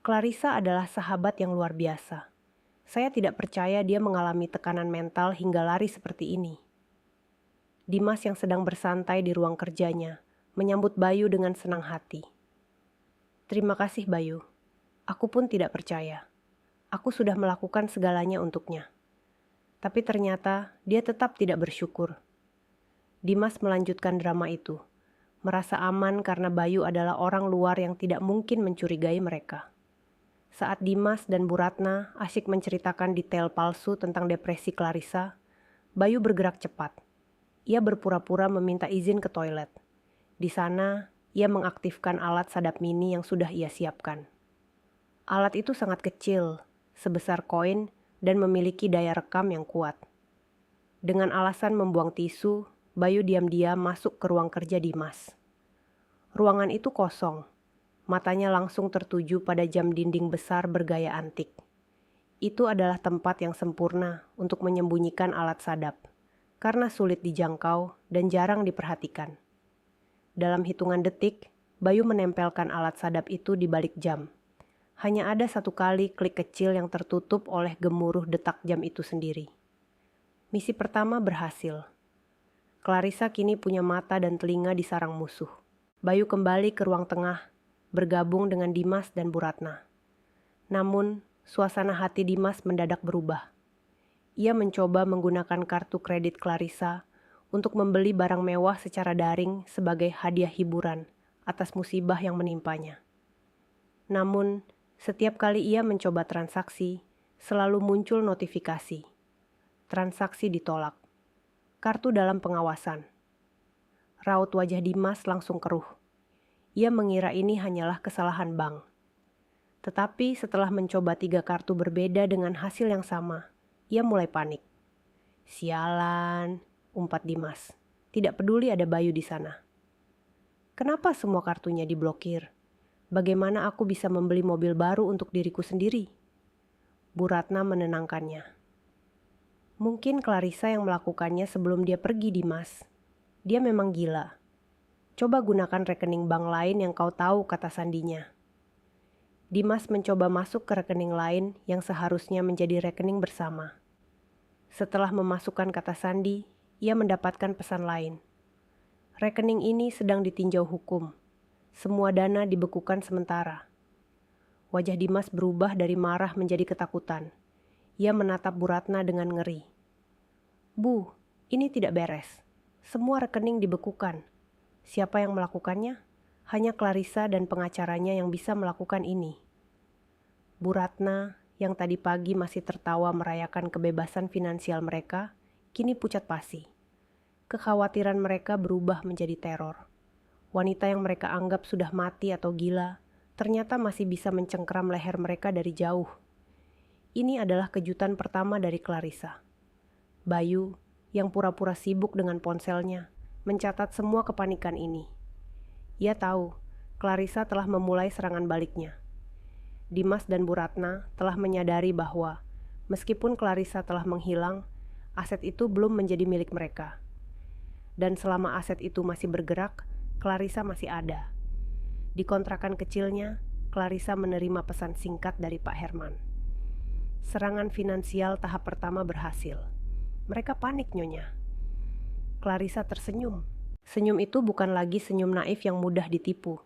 Clarissa adalah sahabat yang luar biasa. Saya tidak percaya dia mengalami tekanan mental hingga lari seperti ini. Dimas yang sedang bersantai di ruang kerjanya menyambut Bayu dengan senang hati. Terima kasih Bayu. Aku pun tidak percaya. Aku sudah melakukan segalanya untuknya. Tapi ternyata dia tetap tidak bersyukur. Dimas melanjutkan drama itu, merasa aman karena Bayu adalah orang luar yang tidak mungkin mencurigai mereka. Saat Dimas dan Bu Ratna asyik menceritakan detail palsu tentang depresi Clarissa, Bayu bergerak cepat. Ia berpura-pura meminta izin ke toilet. Di sana, ia mengaktifkan alat sadap mini yang sudah ia siapkan. Alat itu sangat kecil, sebesar koin dan memiliki daya rekam yang kuat. Dengan alasan membuang tisu, Bayu diam-diam masuk ke ruang kerja Dimas. Ruangan itu kosong. Matanya langsung tertuju pada jam dinding besar bergaya antik. Itu adalah tempat yang sempurna untuk menyembunyikan alat sadap, karena sulit dijangkau dan jarang diperhatikan. Dalam hitungan detik, Bayu menempelkan alat sadap itu di balik jam. Hanya ada satu kali klik kecil yang tertutup oleh gemuruh detak jam itu sendiri. Misi pertama berhasil. Clarissa kini punya mata dan telinga di sarang musuh. Bayu kembali ke ruang tengah, bergabung dengan Dimas dan Bu Ratna. Namun, suasana hati Dimas mendadak berubah. Ia mencoba menggunakan kartu kredit Clarissa untuk membeli barang mewah secara daring sebagai hadiah hiburan atas musibah yang menimpanya. Namun, setiap kali ia mencoba transaksi, selalu muncul notifikasi. Transaksi ditolak. Kartu dalam pengawasan. Raut wajah Dimas langsung keruh. Ia mengira ini hanyalah kesalahan bank. Tetapi setelah mencoba 3 kartu berbeda dengan hasil yang sama, ia mulai panik. Sialan, umpat Dimas. Tidak peduli ada Bayu di sana. Kenapa semua kartunya diblokir? Bagaimana aku bisa membeli mobil baru untuk diriku sendiri? Bu Ratna menenangkannya. Mungkin Clarissa yang melakukannya sebelum dia pergi, Dimas. Dia memang gila. Coba gunakan rekening bank lain yang kau tahu, kata sandinya. Dimas mencoba masuk ke rekening lain yang seharusnya menjadi rekening bersama. Setelah memasukkan kata sandi, ia mendapatkan pesan lain. Rekening ini sedang ditinjau hukum. Semua dana dibekukan sementara. Wajah Dimas berubah dari marah menjadi ketakutan. Ia menatap Bu Ratna dengan ngeri. Bu, ini tidak beres. Semua rekening dibekukan. Siapa yang melakukannya? Hanya Clarissa dan pengacaranya yang bisa melakukan ini. Bu Ratna, yang tadi pagi masih tertawa merayakan kebebasan finansial mereka, kini pucat pasi. Kekhawatiran mereka berubah menjadi teror. Wanita yang mereka anggap sudah mati atau gila, ternyata masih bisa mencengkeram leher mereka dari jauh. Ini adalah kejutan pertama dari Clarissa. Bayu, yang pura-pura sibuk dengan ponselnya, mencatat semua kepanikan ini. Ia tahu, Clarissa telah memulai serangan baliknya. Dimas dan Bu Ratna telah menyadari bahwa meskipun Clarissa telah menghilang, aset itu belum menjadi milik mereka. Dan selama aset itu masih bergerak, Clarissa masih ada. Di kontrakan kecilnya, Clarissa menerima pesan singkat dari Pak Herman. Serangan finansial tahap pertama berhasil. Mereka panik, Nyonya. Clarissa tersenyum. Senyum itu bukan lagi senyum naif yang mudah ditipu,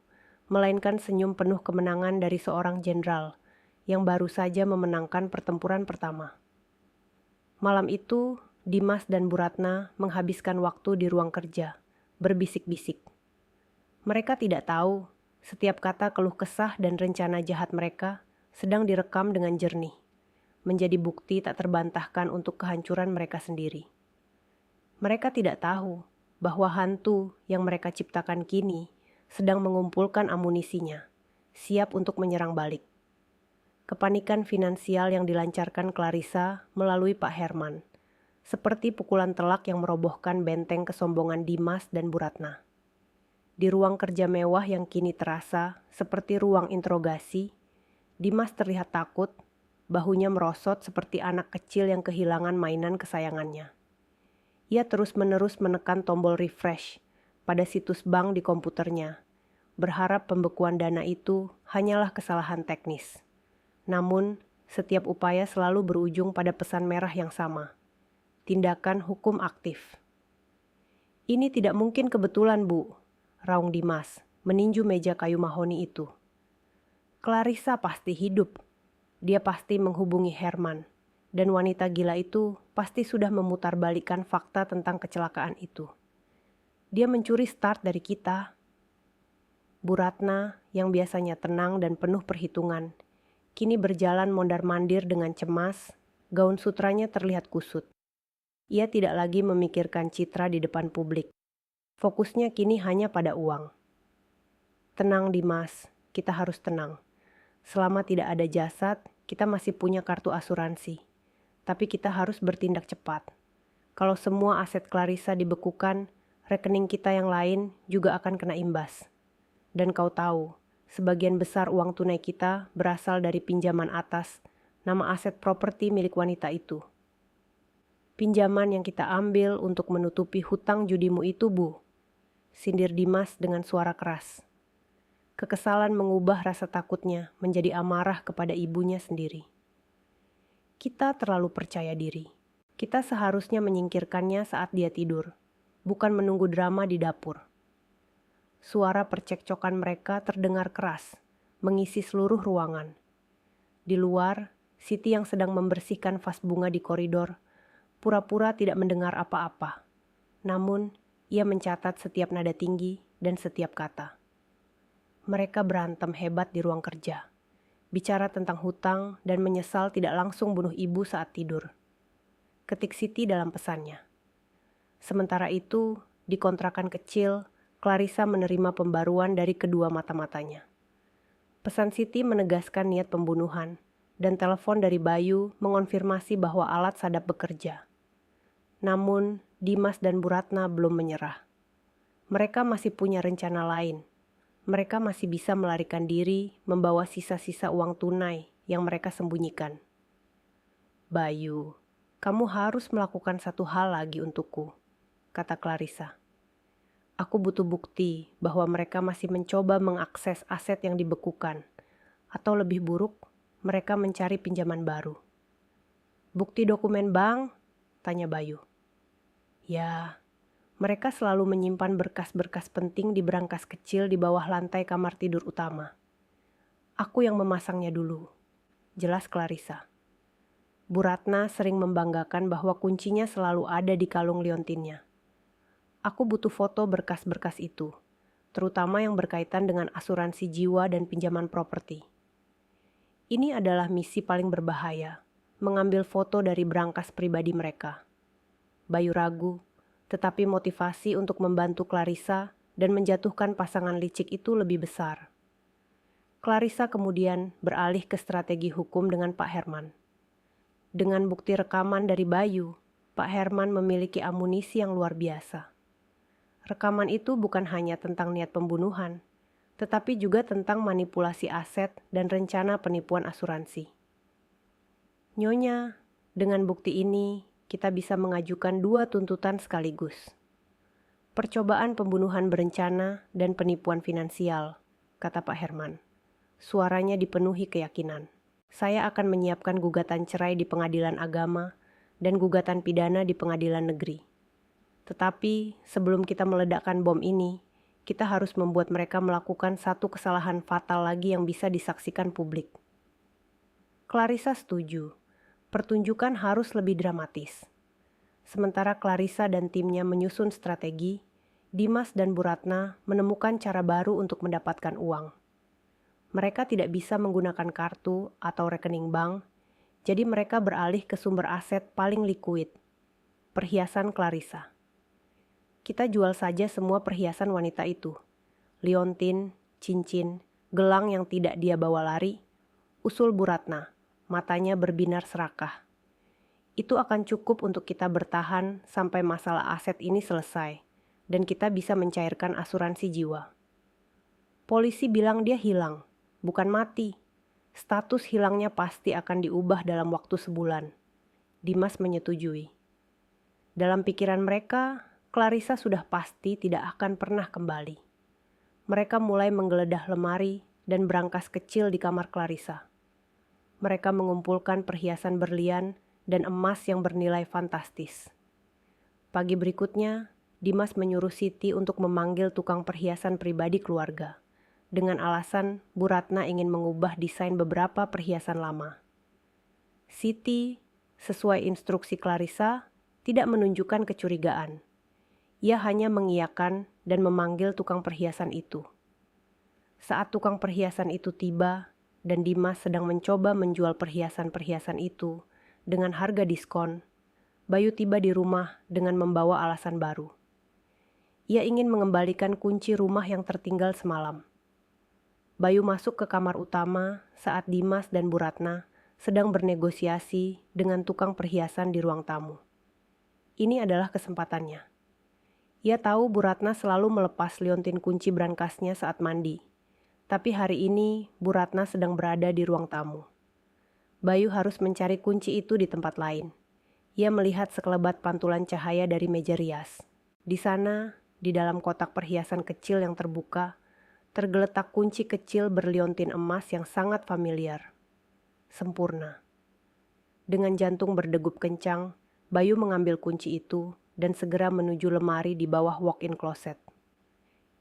melainkan senyum penuh kemenangan dari seorang jenderal yang baru saja memenangkan pertempuran pertama. Malam itu, Dimas dan Bu Ratna menghabiskan waktu di ruang kerja, berbisik-bisik. Mereka tidak tahu, setiap kata keluh kesah dan rencana jahat mereka sedang direkam dengan jernih, menjadi bukti tak terbantahkan untuk kehancuran mereka sendiri. Mereka tidak tahu bahwa hantu yang mereka ciptakan kini sedang mengumpulkan amunisinya, siap untuk menyerang balik. Kepanikan finansial yang dilancarkan Clarissa melalui Pak Herman, seperti pukulan telak yang merobohkan benteng kesombongan Dimas dan Bu Ratna. Di ruang kerja mewah yang kini terasa seperti ruang interogasi, Dimas terlihat takut, bahunya merosot seperti anak kecil yang kehilangan mainan kesayangannya. Ia terus-menerus menekan tombol refresh pada situs bank di komputernya, berharap pembekuan dana itu hanyalah kesalahan teknis. Namun, setiap upaya selalu berujung pada pesan merah yang sama. Tindakan hukum aktif. "Ini tidak mungkin kebetulan, Bu," raung Dimas, meninju meja kayu mahoni itu. "Clarissa pasti hidup. Dia pasti menghubungi Herman. Dan wanita gila itu pasti sudah memutarbalikkan fakta tentang kecelakaan itu. Dia mencuri start dari kita." Bu Ratna, yang biasanya tenang dan penuh perhitungan, kini berjalan mondar-mandir dengan cemas, gaun sutranya terlihat kusut. Ia tidak lagi memikirkan citra di depan publik. Fokusnya kini hanya pada uang. "Tenang Dimas, kita harus tenang. Selama tidak ada jasad, kita masih punya kartu asuransi. Tapi kita harus bertindak cepat. Kalau semua aset Clarissa dibekukan, rekening kita yang lain juga akan kena imbas. Dan kau tahu, sebagian besar uang tunai kita berasal dari pinjaman atas nama aset properti milik wanita itu. Pinjaman yang kita ambil untuk menutupi hutang judimu itu, Bu," sindir Dimas dengan suara keras. Kekesalan mengubah rasa takutnya menjadi amarah kepada ibunya sendiri. "Kita terlalu percaya diri. Kita seharusnya menyingkirkannya saat dia tidur, bukan menunggu drama di dapur." Suara percekcokan mereka terdengar keras, mengisi seluruh ruangan. Di luar, Siti yang sedang membersihkan vas bunga di koridor, pura-pura tidak mendengar apa-apa. Namun, ia mencatat setiap nada tinggi dan setiap kata. Mereka berantem hebat di ruang kerja, bicara tentang hutang dan menyesal tidak langsung bunuh ibu saat tidur. Ketik Siti dalam pesannya. Sementara itu, di kontrakan kecil, Clarissa menerima pembaruan dari kedua mata-matanya. Pesan Siti menegaskan niat pembunuhan, dan telepon dari Bayu mengonfirmasi bahwa alat sadap bekerja. Namun, Dimas dan Bu Ratna belum menyerah. Mereka masih punya rencana lain. Mereka masih bisa melarikan diri, membawa sisa-sisa uang tunai yang mereka sembunyikan. "Bayu, kamu harus melakukan satu hal lagi untukku," kata Clarissa. "Aku butuh bukti bahwa mereka masih mencoba mengakses aset yang dibekukan. Atau lebih buruk, mereka mencari pinjaman baru." "Bukti dokumen bank?" tanya Bayu. "Ya, mereka selalu menyimpan berkas-berkas penting di berangkas kecil di bawah lantai kamar tidur utama. Aku yang memasangnya dulu," jelas Clarissa. Bu Ratna sering membanggakan bahwa kuncinya selalu ada di kalung liontinnya. "Aku butuh foto berkas-berkas itu, terutama yang berkaitan dengan asuransi jiwa dan pinjaman properti." Ini adalah misi paling berbahaya, mengambil foto dari berangkas pribadi mereka. Bayu ragu, tetapi motivasi untuk membantu Clarissa dan menjatuhkan pasangan licik itu lebih besar. Clarissa kemudian beralih ke strategi hukum dengan Pak Herman. Dengan bukti rekaman dari Bayu, Pak Herman memiliki amunisi yang luar biasa. Rekaman itu bukan hanya tentang niat pembunuhan, tetapi juga tentang manipulasi aset dan rencana penipuan asuransi. "Nyonya, dengan bukti ini, kita bisa mengajukan 2 tuntutan sekaligus. Percobaan pembunuhan berencana dan penipuan finansial," kata Pak Herman. Suaranya dipenuhi keyakinan. "Saya akan menyiapkan gugatan cerai di pengadilan agama dan gugatan pidana di pengadilan negeri. Tetapi sebelum kita meledakkan bom ini, kita harus membuat mereka melakukan satu kesalahan fatal lagi yang bisa disaksikan publik." Clarissa setuju. Pertunjukan harus lebih dramatis. Sementara Clarissa dan timnya menyusun strategi, Dimas dan Bu Ratna menemukan cara baru untuk mendapatkan uang. Mereka tidak bisa menggunakan kartu atau rekening bank, jadi mereka beralih ke sumber aset paling likuid, perhiasan Clarissa. "Kita jual saja semua perhiasan wanita itu. Liontin, cincin, gelang yang tidak dia bawa lari," usul Bu Ratna, matanya berbinar serakah. "Itu akan cukup untuk kita bertahan sampai masalah aset ini selesai, dan kita bisa mencairkan asuransi jiwa." "Polisi bilang dia hilang, bukan mati. Status hilangnya pasti akan diubah dalam waktu sebulan," Dimas menyetujui. Dalam pikiran mereka, Clarissa sudah pasti tidak akan pernah kembali. Mereka mulai menggeledah lemari dan berangkas kecil di kamar Clarissa. Mereka mengumpulkan perhiasan berlian dan emas yang bernilai fantastis. Pagi berikutnya, Dimas menyuruh Siti untuk memanggil tukang perhiasan pribadi keluarga, dengan alasan Bu Ratna ingin mengubah desain beberapa perhiasan lama. Siti, sesuai instruksi Clarissa, tidak menunjukkan kecurigaan. Ia hanya mengiyakan dan memanggil tukang perhiasan itu. Saat tukang perhiasan itu tiba dan Dimas sedang mencoba menjual perhiasan-perhiasan itu dengan harga diskon, Bayu tiba di rumah dengan membawa alasan baru. Ia ingin mengembalikan kunci rumah yang tertinggal semalam. Bayu masuk ke kamar utama saat Dimas dan Bu Ratna sedang bernegosiasi dengan tukang perhiasan di ruang tamu. Ini adalah kesempatannya. Ia tahu Bu Ratna selalu melepas liontin kunci brankasnya saat mandi. Tapi hari ini Bu Ratna sedang berada di ruang tamu. Bayu harus mencari kunci itu di tempat lain. Ia melihat sekelebat pantulan cahaya dari meja rias. Di sana, di dalam kotak perhiasan kecil yang terbuka, tergeletak kunci kecil berliontin emas yang sangat familiar. Sempurna. Dengan jantung berdegup kencang, Bayu mengambil kunci itu dan segera menuju lemari di bawah walk-in closet.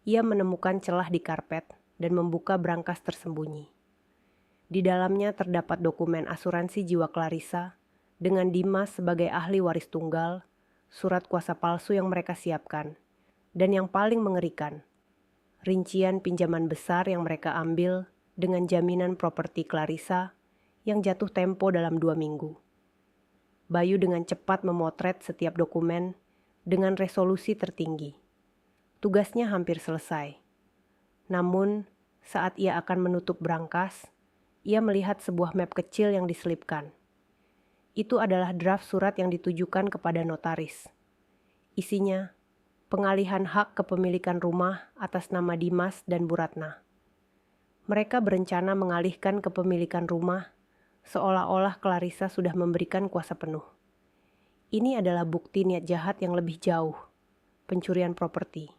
Ia menemukan celah di karpet dan membuka brankas tersembunyi. Di dalamnya terdapat dokumen asuransi jiwa Clarissa dengan Dimas sebagai ahli waris tunggal, surat kuasa palsu yang mereka siapkan, dan yang paling mengerikan, rincian pinjaman besar yang mereka ambil dengan jaminan properti Clarissa yang jatuh tempo dalam 2 minggu. Bayu dengan cepat memotret setiap dokumen dengan resolusi tertinggi. Tugasnya hampir selesai. Namun, saat ia akan menutup brankas, ia melihat sebuah map kecil yang diselipkan. Itu adalah draft surat yang ditujukan kepada notaris. Isinya, pengalihan hak kepemilikan rumah atas nama Dimas dan Bu Ratna. Mereka berencana mengalihkan kepemilikan rumah seolah-olah Clarissa sudah memberikan kuasa penuh. Ini adalah bukti niat jahat yang lebih jauh, pencurian properti.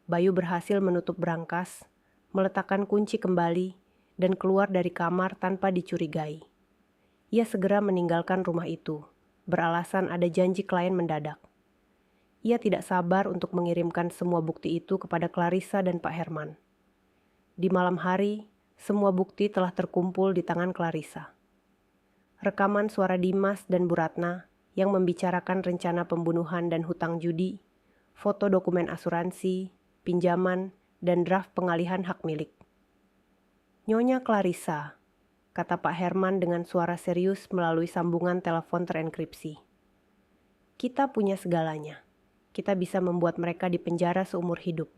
Bayu berhasil menutup brankas, meletakkan kunci kembali, dan keluar dari kamar tanpa dicurigai. Ia segera meninggalkan rumah itu, beralasan ada janji klien mendadak. Ia tidak sabar untuk mengirimkan semua bukti itu kepada Clarissa dan Pak Herman. Di malam hari, semua bukti telah terkumpul di tangan Clarissa. Rekaman suara Dimas dan Bu Ratna yang membicarakan rencana pembunuhan dan hutang judi, foto dokumen asuransi, pinjaman, dan draft pengalihan hak milik. "Nyonya Clarissa," kata Pak Herman dengan suara serius melalui sambungan telepon terenkripsi. "Kita punya segalanya. Kita bisa membuat mereka dipenjara seumur hidup.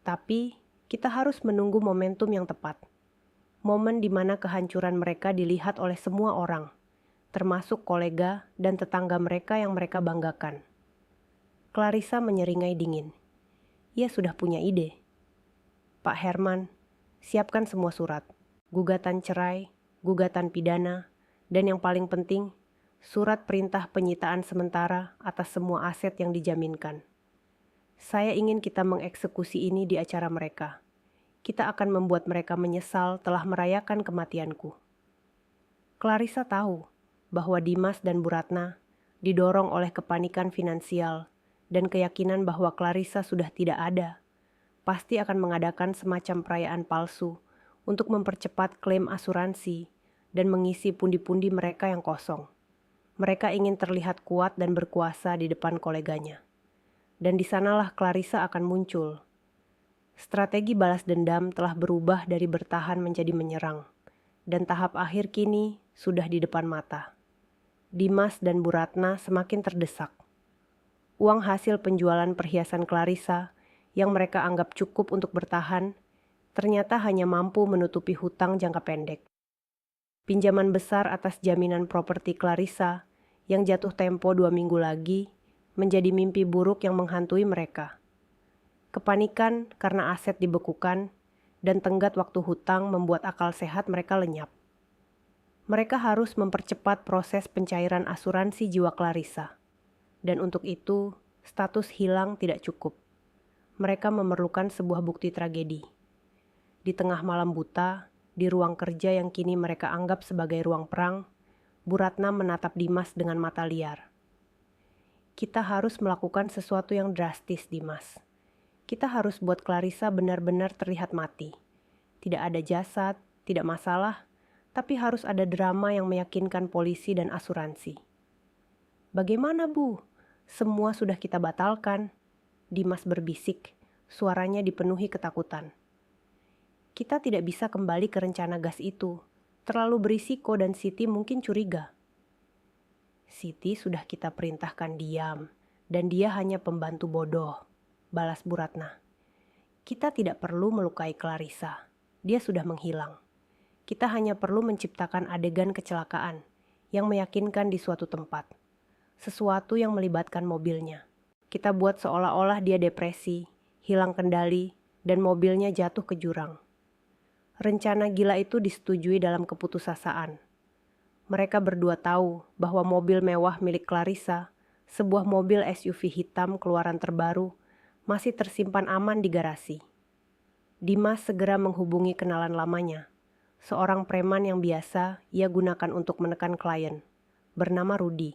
Tapi kita harus menunggu momentum yang tepat. Momen di mana kehancuran mereka dilihat oleh semua orang, termasuk kolega dan tetangga mereka yang mereka banggakan." Clarissa menyeringai dingin. Ia sudah punya ide. "Pak Herman, siapkan semua surat. Gugatan cerai, gugatan pidana, dan yang paling penting, surat perintah penyitaan sementara atas semua aset yang dijaminkan. Saya ingin kita mengeksekusi ini di acara mereka. Kita akan membuat mereka menyesal telah merayakan kematianku." Clarissa tahu bahwa Dimas dan Bu Ratna didorong oleh kepanikan finansial dan keyakinan bahwa Clarissa sudah tidak ada, pasti akan mengadakan semacam perayaan palsu untuk mempercepat klaim asuransi dan mengisi pundi-pundi mereka yang kosong. Mereka ingin terlihat kuat dan berkuasa di depan koleganya. Dan di sanalah Clarissa akan muncul. Strategi balas dendam telah berubah dari bertahan menjadi menyerang, dan tahap akhir kini sudah di depan mata. Dimas dan Bu Ratna semakin terdesak. Uang hasil penjualan perhiasan Clarissa yang mereka anggap cukup untuk bertahan, ternyata hanya mampu menutupi hutang jangka pendek. Pinjaman besar atas jaminan properti Clarissa yang jatuh tempo 2 minggu lagi menjadi mimpi buruk yang menghantui mereka. Kepanikan karena aset dibekukan dan tenggat waktu hutang membuat akal sehat mereka lenyap. Mereka harus mempercepat proses pencairan asuransi jiwa Clarissa. Dan untuk itu, status hilang tidak cukup. Mereka memerlukan sebuah bukti tragedi. Di tengah malam buta, di ruang kerja yang kini mereka anggap sebagai ruang perang, Bu Ratna menatap Dimas dengan mata liar. Kita harus melakukan sesuatu yang drastis, Dimas. Kita harus buat Clarissa benar-benar terlihat mati. Tidak ada jasad, tidak masalah, tapi harus ada drama yang meyakinkan polisi dan asuransi. Bagaimana, Bu? Semua sudah kita batalkan. Dimas berbisik, suaranya dipenuhi ketakutan. Kita tidak bisa kembali ke rencana gas itu. Terlalu berisiko dan Siti mungkin curiga. Siti sudah kita perintahkan diam, dan dia hanya pembantu bodoh, balas Bu Ratna. Kita tidak perlu melukai Clarissa. Dia sudah menghilang. Kita hanya perlu menciptakan adegan kecelakaan yang meyakinkan di suatu tempat. Sesuatu yang melibatkan mobilnya. Kita buat seolah-olah dia depresi, hilang kendali, dan mobilnya jatuh ke jurang. Rencana gila itu disetujui dalam keputusasaan. Mereka berdua tahu bahwa mobil mewah milik Clarissa, sebuah mobil SUV hitam keluaran terbaru, masih tersimpan aman di garasi. Dimas segera menghubungi kenalan lamanya, seorang preman yang biasa ia gunakan untuk menekan klien, bernama Rudi.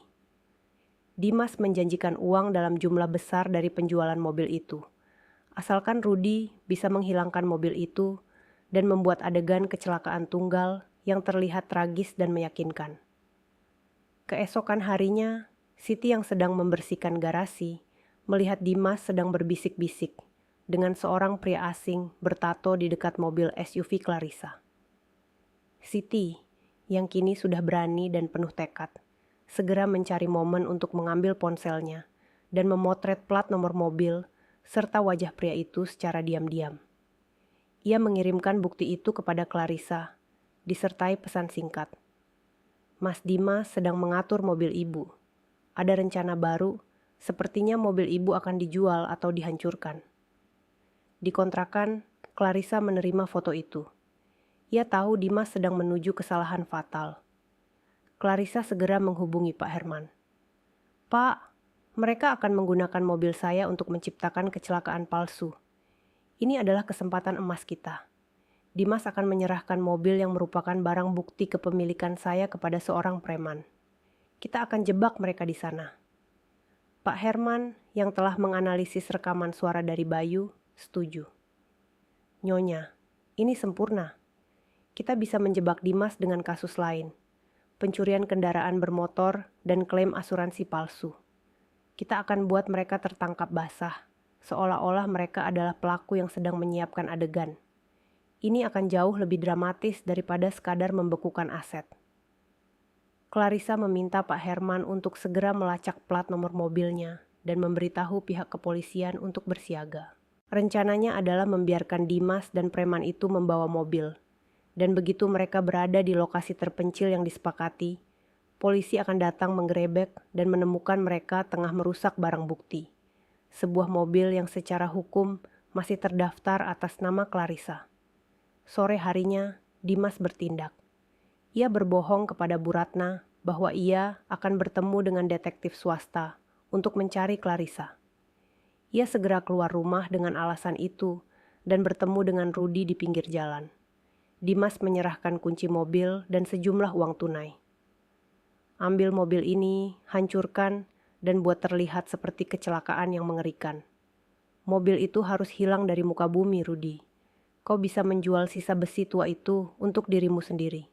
Dimas menjanjikan uang dalam jumlah besar dari penjualan mobil itu, asalkan Rudi bisa menghilangkan mobil itu dan membuat adegan kecelakaan tunggal yang terlihat tragis dan meyakinkan. Keesokan harinya, Siti yang sedang membersihkan garasi melihat Dimas sedang berbisik-bisik dengan seorang pria asing bertato di dekat mobil SUV Clarissa. Siti, yang kini sudah berani dan penuh tekad, segera mencari momen untuk mengambil ponselnya dan memotret plat nomor mobil serta wajah pria itu secara diam-diam. Ia mengirimkan bukti itu kepada Clarissa, disertai pesan singkat. Mas Dimas sedang mengatur mobil ibu. Ada rencana baru, sepertinya mobil ibu akan dijual atau dihancurkan. Di kontrakan, Clarissa menerima foto itu. Ia tahu Dimas sedang menuju kesalahan fatal. Clarissa segera menghubungi Pak Herman. Pak, mereka akan menggunakan mobil saya untuk menciptakan kecelakaan palsu. Ini adalah kesempatan emas kita. Dimas akan menyerahkan mobil yang merupakan barang bukti kepemilikan saya kepada seorang preman. Kita akan jebak mereka di sana. Pak Herman yang telah menganalisis rekaman suara dari Bayu, setuju. Nyonya, ini sempurna. Kita bisa menjebak Dimas dengan kasus lain, pencurian kendaraan bermotor dan klaim asuransi palsu. Kita akan buat mereka tertangkap basah, seolah-olah mereka adalah pelaku yang sedang menyiapkan adegan. Ini akan jauh lebih dramatis daripada sekadar membekukan aset. Clarissa meminta Pak Herman untuk segera melacak plat nomor mobilnya dan memberitahu pihak kepolisian untuk bersiaga. Rencananya adalah membiarkan Dimas dan preman itu membawa mobil, dan begitu mereka berada di lokasi terpencil yang disepakati, polisi akan datang menggerebek dan menemukan mereka tengah merusak barang bukti. Sebuah mobil yang secara hukum masih terdaftar atas nama Clarissa. Sore harinya, Dimas bertindak. Ia berbohong kepada Bu Ratna bahwa ia akan bertemu dengan detektif swasta untuk mencari Clarissa. Ia segera keluar rumah dengan alasan itu dan bertemu dengan Rudi di pinggir jalan. Dimas menyerahkan kunci mobil dan sejumlah uang tunai. Ambil mobil ini, hancurkan, dan buat terlihat seperti kecelakaan yang mengerikan. Mobil itu harus hilang dari muka bumi, Rudi. Kau bisa menjual sisa besi tua itu untuk dirimu sendiri.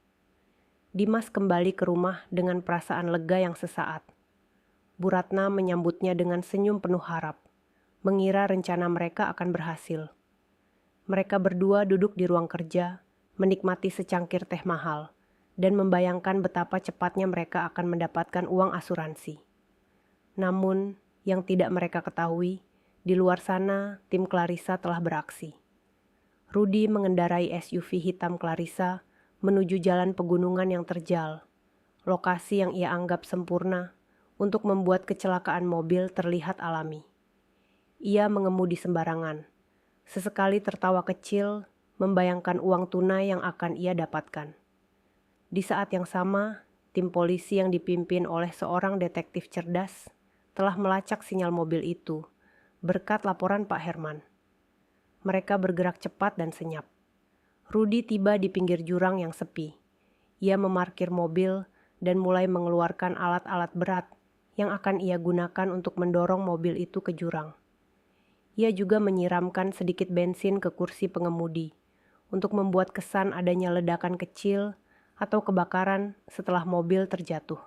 Dimas kembali ke rumah dengan perasaan lega yang sesaat. Bu Ratna menyambutnya dengan senyum penuh harap, mengira rencana mereka akan berhasil. Mereka berdua duduk di ruang kerja, menikmati secangkir teh mahal, dan membayangkan betapa cepatnya mereka akan mendapatkan uang asuransi. Namun, yang tidak mereka ketahui, di luar sana tim Clarissa telah beraksi. Rudi mengendarai SUV hitam Clarissa menuju jalan pegunungan yang terjal, lokasi yang ia anggap sempurna untuk membuat kecelakaan mobil terlihat alami. Ia mengemudi sembarangan, sesekali tertawa kecil, membayangkan uang tunai yang akan ia dapatkan. Di saat yang sama, tim polisi yang dipimpin oleh seorang detektif cerdas telah melacak sinyal mobil itu berkat laporan Pak Herman. Mereka bergerak cepat dan senyap. Rudy tiba di pinggir jurang yang sepi. Ia memarkir mobil dan mulai mengeluarkan alat-alat berat yang akan ia gunakan untuk mendorong mobil itu ke jurang. Ia juga menyiramkan sedikit bensin ke kursi pengemudi untuk membuat kesan adanya ledakan kecil atau kebakaran setelah mobil terjatuh.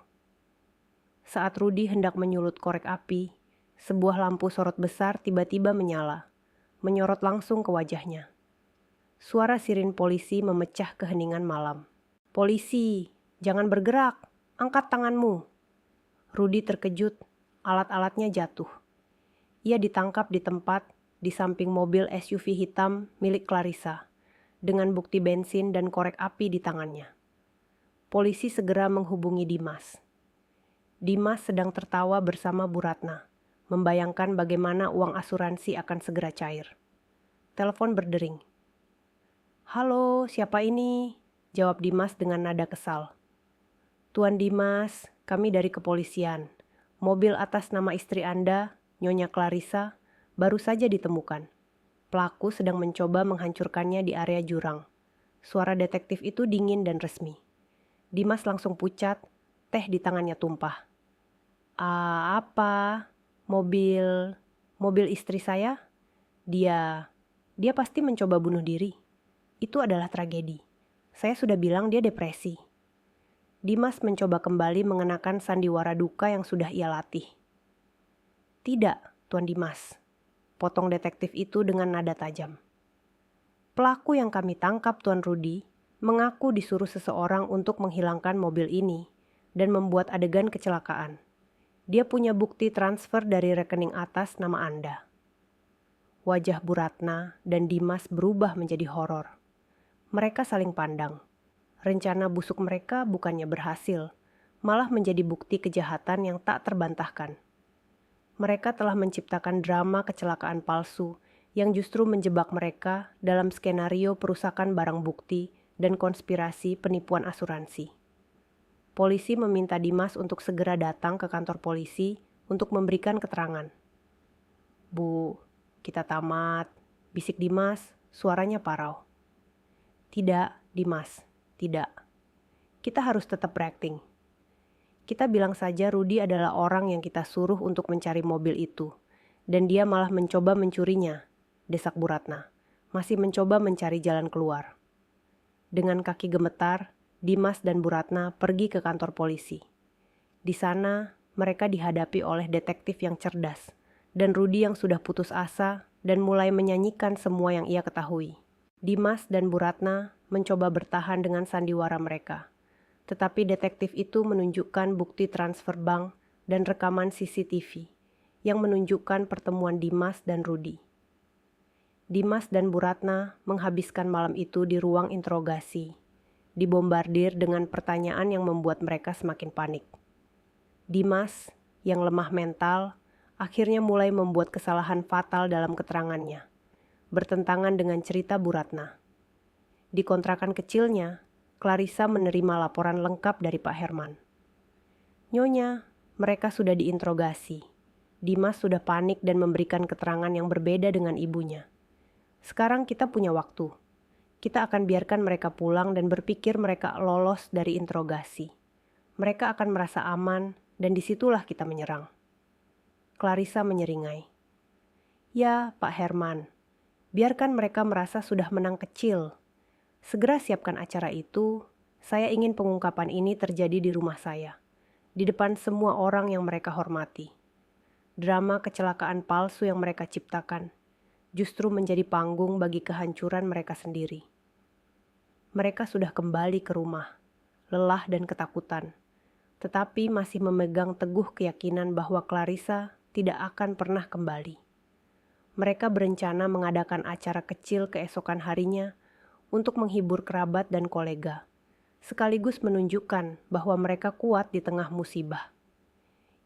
Saat Rudy hendak menyulut korek api, sebuah lampu sorot besar tiba-tiba menyala, menyorot langsung ke wajahnya. Suara sirin polisi memecah keheningan malam. "Polisi, jangan bergerak, angkat tanganmu." Rudy terkejut, alat-alatnya jatuh. Ia ditangkap di tempat di samping mobil SUV hitam milik Clarissa, dengan bukti bensin dan korek api di tangannya. Polisi segera menghubungi Dimas. Dimas sedang tertawa bersama Bu Ratna, membayangkan bagaimana uang asuransi akan segera cair. Telepon berdering. "Halo, siapa ini?" jawab Dimas dengan nada kesal. "Tuan Dimas, kami dari kepolisian. Mobil atas nama istri Anda, Nyonya Clarissa, baru saja ditemukan. Pelaku sedang mencoba menghancurkannya di area jurang." Suara detektif itu dingin dan resmi. Dimas langsung pucat, teh di tangannya tumpah. Apa? Mobil istri saya? Dia pasti mencoba bunuh diri. Itu adalah tragedi. Saya sudah bilang dia depresi." Dimas mencoba kembali mengenakan sandiwara duka yang sudah ia latih. "Tidak, Tuan Dimas," potong detektif itu dengan nada tajam. "Pelaku yang kami tangkap, Tuan Rudy, mengaku disuruh seseorang untuk menghilangkan mobil ini dan membuat adegan kecelakaan. Dia punya bukti transfer dari rekening atas nama Anda." Wajah Bu Ratna dan Dimas berubah menjadi horor. Mereka saling pandang. Rencana busuk mereka bukannya berhasil, malah menjadi bukti kejahatan yang tak terbantahkan. Mereka telah menciptakan drama kecelakaan palsu yang justru menjebak mereka dalam skenario perusakan barang bukti dan konspirasi penipuan asuransi. Polisi meminta Dimas untuk segera datang ke kantor polisi untuk memberikan keterangan. "Bu, kita tamat," bisik Dimas, suaranya parau. "Tidak, Dimas, tidak. Kita harus tetap berakting. Kita bilang saja Rudy adalah orang yang kita suruh untuk mencari mobil itu, dan dia malah mencoba mencurinya," desak Bu Ratna, masih mencoba mencari jalan keluar. Dengan kaki gemetar, Dimas dan Bu Ratna pergi ke kantor polisi. Di sana, mereka dihadapi oleh detektif yang cerdas, dan Rudy yang sudah putus asa dan mulai menyanyikan semua yang ia ketahui. Dimas dan Bu Ratna mencoba bertahan dengan sandiwara mereka, tetapi detektif itu menunjukkan bukti transfer bank dan rekaman CCTV yang menunjukkan pertemuan Dimas dan Rudy. Dimas dan Bu Ratna menghabiskan malam itu di ruang interogasi, dibombardir dengan pertanyaan yang membuat mereka semakin panik. Dimas, yang lemah mental, akhirnya mulai membuat kesalahan fatal dalam keterangannya, bertentangan dengan cerita Bu Ratna. Di kontrakan kecilnya, Clarissa menerima laporan lengkap dari Pak Herman. "Nyonya, mereka sudah diinterogasi. Dimas sudah panik dan memberikan keterangan yang berbeda dengan ibunya. Sekarang kita punya waktu. Kita akan biarkan mereka pulang dan berpikir mereka lolos dari interogasi. Mereka akan merasa aman dan disitulah kita menyerang." Clarissa menyeringai. "Ya, Pak Herman, biarkan mereka merasa sudah menang kecil. Segera siapkan acara itu. Saya ingin pengungkapan ini terjadi di rumah saya, di depan semua orang yang mereka hormati. Drama kecelakaan palsu yang mereka ciptakan justru menjadi panggung bagi kehancuran mereka sendiri." Mereka sudah kembali ke rumah, lelah dan ketakutan, tetapi masih memegang teguh keyakinan bahwa Clarissa tidak akan pernah kembali. Mereka berencana mengadakan acara kecil keesokan harinya untuk menghibur kerabat dan kolega, sekaligus menunjukkan bahwa mereka kuat di tengah musibah.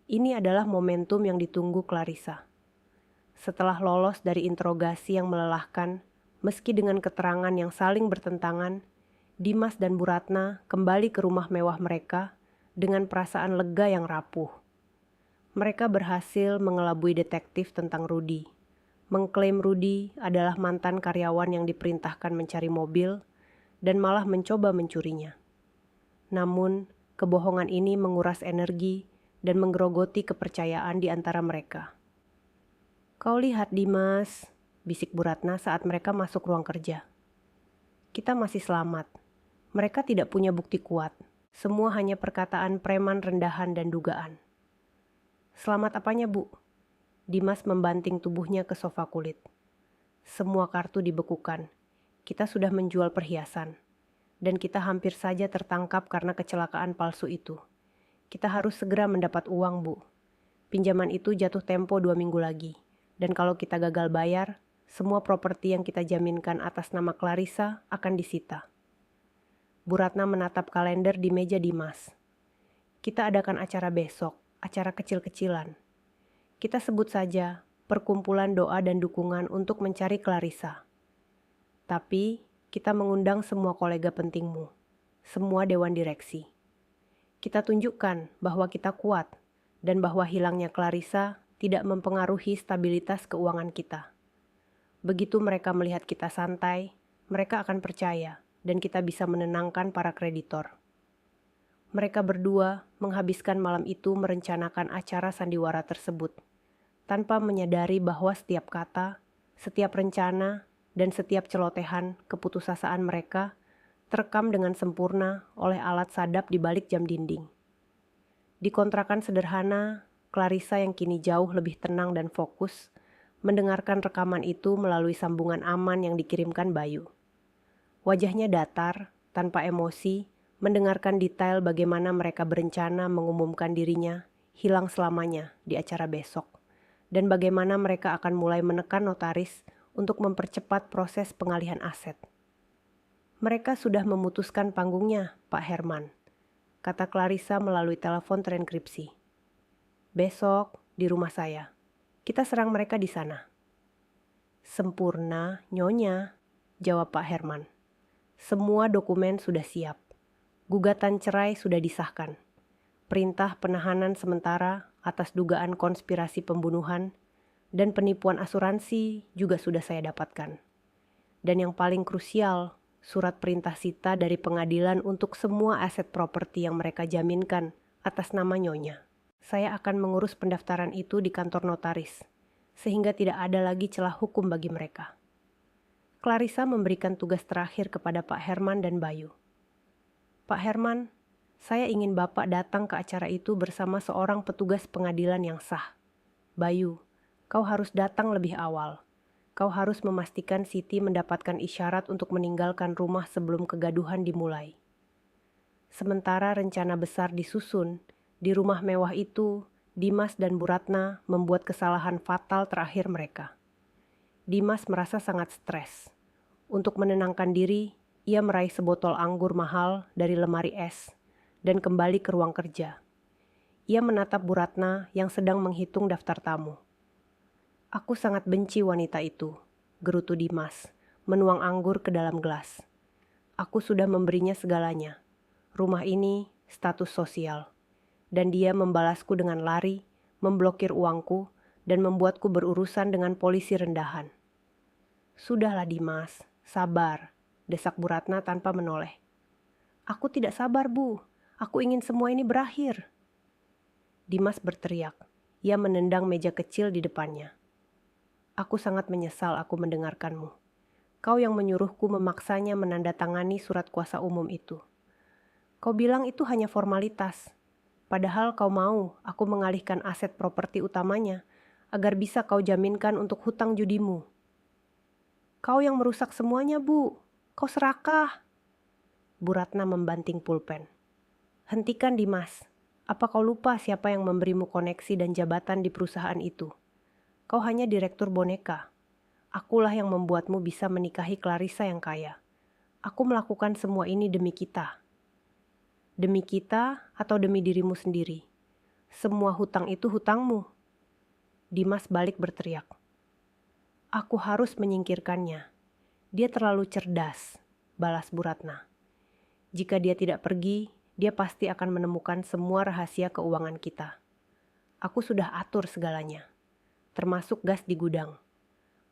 Ini adalah momentum yang ditunggu Clarissa. Setelah lolos dari interogasi yang melelahkan, meski dengan keterangan yang saling bertentangan, Dimas dan Bu Ratna kembali ke rumah mewah mereka dengan perasaan lega yang rapuh. Mereka berhasil mengelabui detektif tentang Rudy, mengklaim Rudy adalah mantan karyawan yang diperintahkan mencari mobil dan malah mencoba mencurinya. Namun, kebohongan ini menguras energi dan menggerogoti kepercayaan di antara mereka. "Kau lihat, Dimas," bisik Bu Ratna saat mereka masuk ruang kerja. "Kita masih selamat. Mereka tidak punya bukti kuat. Semua hanya perkataan preman rendahan dan dugaan." "Selamat apanya, Bu?" Dimas membanting tubuhnya ke sofa kulit. "Semua kartu dibekukan. Kita sudah menjual perhiasan. Dan kita hampir saja tertangkap karena kecelakaan palsu itu. Kita harus segera mendapat uang, Bu. Pinjaman itu jatuh tempo 2 minggu lagi. Dan kalau kita gagal bayar, semua properti yang kita jaminkan atas nama Clarissa akan disita." Bu Ratna menatap kalender di meja Dimas. "Kita adakan acara besok, acara kecil-kecilan. Kita sebut saja perkumpulan doa dan dukungan untuk mencari Clarissa. Tapi kita mengundang semua kolega pentingmu, semua dewan direksi. Kita tunjukkan bahwa kita kuat dan bahwa hilangnya Clarissa tidak mempengaruhi stabilitas keuangan kita. Begitu mereka melihat kita santai, mereka akan percaya dan kita bisa menenangkan para kreditor." Mereka berdua menghabiskan malam itu merencanakan acara sandiwara tersebut, tanpa menyadari bahwa setiap kata, setiap rencana, dan setiap celotehan keputusasaan mereka terekam dengan sempurna oleh alat sadap di balik jam dinding. Di kontrakan sederhana, Clarissa yang kini jauh lebih tenang dan fokus mendengarkan rekaman itu melalui sambungan aman yang dikirimkan Bayu. Wajahnya datar, tanpa emosi, mendengarkan detail bagaimana mereka berencana mengumumkan dirinya hilang selamanya di acara besok, dan bagaimana mereka akan mulai menekan notaris untuk mempercepat proses pengalihan aset. "Mereka sudah memutuskan panggungnya, Pak Herman," kata Clarissa melalui telepon terenkripsi. "Besok di rumah saya. Kita serang mereka di sana." "Sempurna, Nyonya," jawab Pak Herman. "Semua dokumen sudah siap. Gugatan cerai sudah disahkan. Perintah penahanan sementara atas dugaan konspirasi pembunuhan dan penipuan asuransi juga sudah saya dapatkan. Dan yang paling krusial, surat perintah sita dari pengadilan untuk semua aset properti yang mereka jaminkan atas nama Nyonya. Saya akan mengurus pendaftaran itu di kantor notaris, sehingga tidak ada lagi celah hukum bagi mereka." Clarissa memberikan tugas terakhir kepada Pak Herman dan Bayu. "Pak Herman, saya ingin Bapak datang ke acara itu bersama seorang petugas pengadilan yang sah. Bayu, kau harus datang lebih awal. Kau harus memastikan Siti mendapatkan isyarat untuk meninggalkan rumah sebelum kegaduhan dimulai." Sementara rencana besar disusun, di rumah mewah itu, Dimas dan Bu Ratna membuat kesalahan fatal terakhir mereka. Dimas merasa sangat stres. Untuk menenangkan diri, ia meraih sebotol anggur mahal dari lemari es dan kembali ke ruang kerja. Ia menatap Bu Ratna yang sedang menghitung daftar tamu. "Aku sangat benci wanita itu," gerutu Dimas, menuang anggur ke dalam gelas. "Aku sudah memberinya segalanya. Rumah ini, status sosial. Dan dia membalasku dengan lari, memblokir uangku, dan membuatku berurusan dengan polisi rendahan." "Sudahlah Dimas, sabar," desak Bu Ratna tanpa menoleh. "Aku tidak sabar, Bu. Aku ingin semua ini berakhir." Dimas berteriak. Ia menendang meja kecil di depannya. "Aku sangat menyesal aku mendengarkanmu. Kau yang menyuruhku memaksanya menandatangani surat kuasa umum itu. Kau bilang itu hanya formalitas. Padahal kau mau aku mengalihkan aset properti utamanya agar bisa kau jaminkan untuk hutang judimu." "Kau yang merusak semuanya, Bu. Kau serakah." Bu Ratna membanting pulpen. "Hentikan Dimas. Apa kau lupa siapa yang memberimu koneksi dan jabatan di perusahaan itu? Kau hanya direktur boneka. Akulah yang membuatmu bisa menikahi Clarissa yang kaya. Aku melakukan semua ini demi kita." "Demi kita atau demi dirimu sendiri? Semua hutang itu hutangmu." Dimas balik berteriak. "Aku harus menyingkirkannya. Dia terlalu cerdas," balas Bu Ratna. "Jika dia tidak pergi, dia pasti akan menemukan semua rahasia keuangan kita. Aku sudah atur segalanya, termasuk gas di gudang.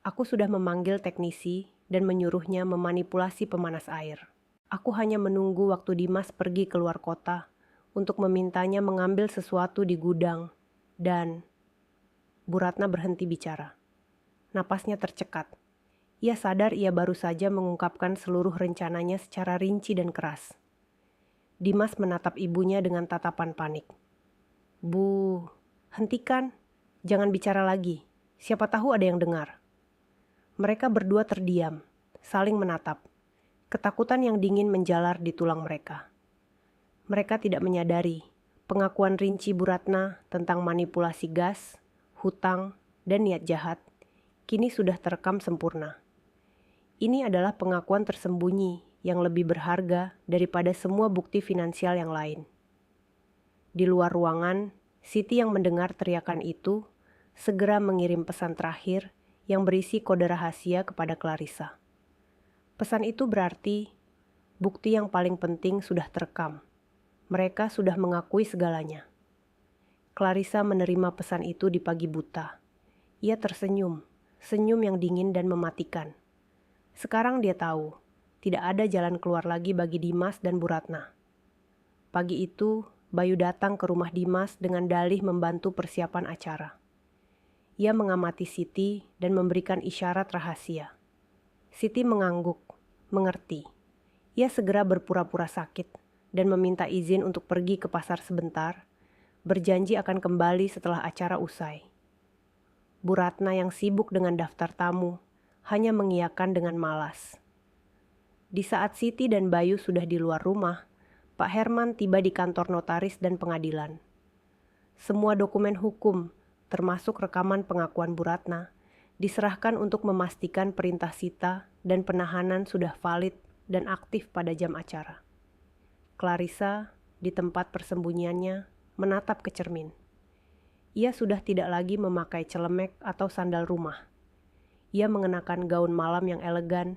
Aku sudah memanggil teknisi dan menyuruhnya memanipulasi pemanas air. Aku hanya menunggu waktu Dimas pergi keluar kota untuk memintanya mengambil sesuatu di gudang dan Bu Ratna berhenti bicara. Napasnya tercekat. Ia sadar ia baru saja mengungkapkan seluruh rencananya secara rinci dan keras. Dimas menatap ibunya dengan tatapan panik. Bu, hentikan. Jangan bicara lagi. Siapa tahu ada yang dengar. Mereka berdua terdiam, saling menatap. Ketakutan yang dingin menjalar di tulang mereka. Mereka tidak menyadari pengakuan rinci Bu Ratna tentang manipulasi gas, hutang, dan niat jahat kini sudah terekam sempurna. Ini adalah pengakuan tersembunyi yang lebih berharga daripada semua bukti finansial yang lain. Di luar ruangan, Siti yang mendengar teriakan itu segera mengirim pesan terakhir yang berisi kode rahasia kepada Clarissa. Pesan itu berarti bukti yang paling penting sudah terekam. Mereka sudah mengakui segalanya. Clarissa menerima pesan itu di pagi buta. Ia tersenyum, senyum yang dingin dan mematikan. Sekarang dia tahu, tidak ada jalan keluar lagi bagi Dimas dan Bu Ratna. Pagi itu, Bayu datang ke rumah Dimas dengan dalih membantu persiapan acara. Ia mengamati Siti dan memberikan isyarat rahasia. Siti mengangguk, mengerti. Ia segera berpura-pura sakit dan meminta izin untuk pergi ke pasar sebentar, berjanji akan kembali setelah acara usai. Bu Ratna yang sibuk dengan daftar tamu hanya mengiyakan dengan malas. Di saat Siti dan Bayu sudah di luar rumah, Pak Herman tiba di kantor notaris dan pengadilan. Semua dokumen hukum, termasuk rekaman pengakuan Bu Ratna, diserahkan untuk memastikan perintah sita dan penahanan sudah valid dan aktif pada jam acara. Clarissa, di tempat persembunyiannya, menatap ke cermin. Ia sudah tidak lagi memakai celemek atau sandal rumah. Ia mengenakan gaun malam yang elegan,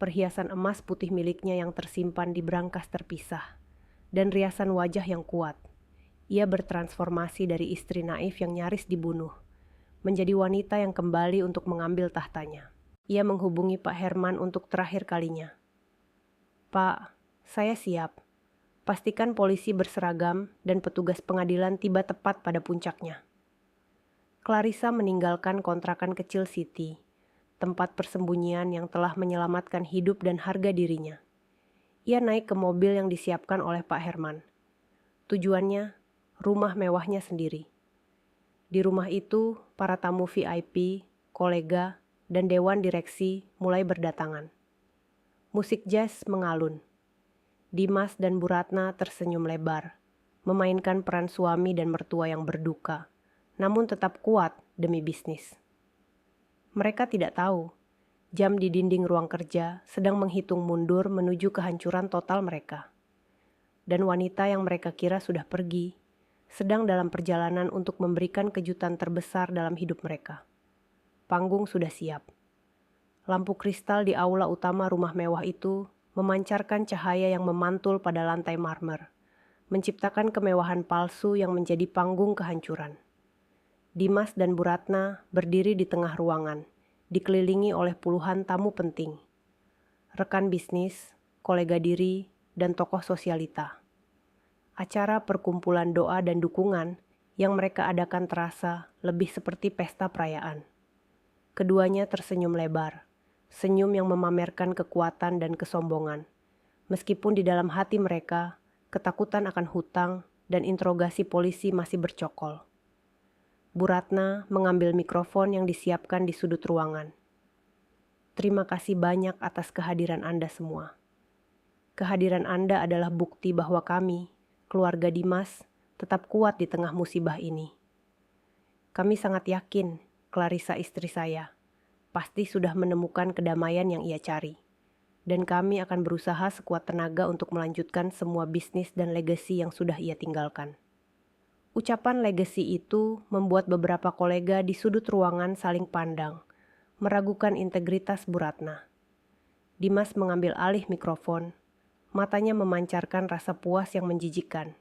perhiasan emas putih miliknya yang tersimpan di brankas terpisah, dan riasan wajah yang kuat. Ia bertransformasi dari istri naif yang nyaris dibunuh, menjadi wanita yang kembali untuk mengambil tahtanya. Ia menghubungi Pak Herman untuk terakhir kalinya. Pak, saya siap. Pastikan polisi berseragam dan petugas pengadilan tiba tepat pada puncaknya. Clarissa meninggalkan kontrakan kecil Siti, tempat persembunyian yang telah menyelamatkan hidup dan harga dirinya. Ia naik ke mobil yang disiapkan oleh Pak Herman. Tujuannya, rumah mewahnya sendiri. Di rumah itu, para tamu VIP, kolega, dan dewan direksi mulai berdatangan. Musik jazz mengalun. Dimas dan Bu Ratna tersenyum lebar, memainkan peran suami dan mertua yang berduka, namun tetap kuat demi bisnis. Mereka tidak tahu, jam di dinding ruang kerja sedang menghitung mundur menuju kehancuran total mereka. Dan wanita yang mereka kira sudah pergi, sedang dalam perjalanan untuk memberikan kejutan terbesar dalam hidup mereka. Panggung sudah siap. Lampu kristal di aula utama rumah mewah itu memancarkan cahaya yang memantul pada lantai marmer, menciptakan kemewahan palsu yang menjadi panggung kehancuran. Dimas dan Bu Ratna berdiri di tengah ruangan, dikelilingi oleh puluhan tamu penting. Rekan bisnis, kolega diri, dan tokoh sosialita. Acara perkumpulan doa dan dukungan yang mereka adakan terasa lebih seperti pesta perayaan. Keduanya tersenyum lebar, senyum yang memamerkan kekuatan dan kesombongan. Meskipun di dalam hati mereka, ketakutan akan hutang dan interogasi polisi masih bercokol. Bu Ratna mengambil mikrofon yang disiapkan di sudut ruangan. Terima kasih banyak atas kehadiran Anda semua. Kehadiran Anda adalah bukti bahwa kami, keluarga Dimas, tetap kuat di tengah musibah ini. Kami sangat yakin, Clarissa istri saya, pasti sudah menemukan kedamaian yang ia cari. Dan kami akan berusaha sekuat tenaga untuk melanjutkan semua bisnis dan legasi yang sudah ia tinggalkan. Ucapan legasi itu membuat beberapa kolega di sudut ruangan saling pandang, meragukan integritas Bu Ratna. Dimas mengambil alih mikrofon, matanya memancarkan rasa puas yang menjijikkan.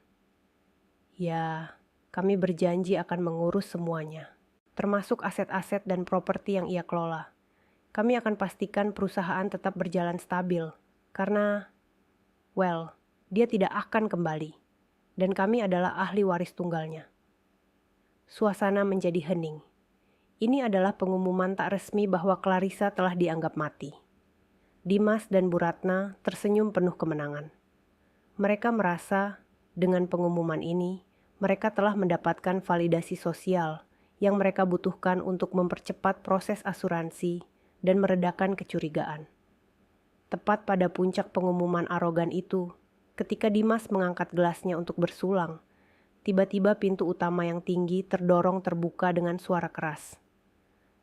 Ya, Kami berjanji akan mengurus semuanya, termasuk aset-aset dan properti yang ia kelola. Kami akan pastikan perusahaan tetap berjalan stabil, karena, dia tidak akan kembali, dan kami adalah ahli waris tunggalnya. Suasana menjadi hening. Ini adalah pengumuman tak resmi bahwa Clarissa telah dianggap mati. Dimas dan Bu Ratna tersenyum penuh kemenangan. Mereka merasa, dengan pengumuman ini, mereka telah mendapatkan validasi sosial yang mereka butuhkan untuk mempercepat proses asuransi dan meredakan kecurigaan. Tepat pada puncak pengumuman arogan itu, ketika Dimas mengangkat gelasnya untuk bersulang, tiba-tiba pintu utama yang tinggi terdorong terbuka dengan suara keras.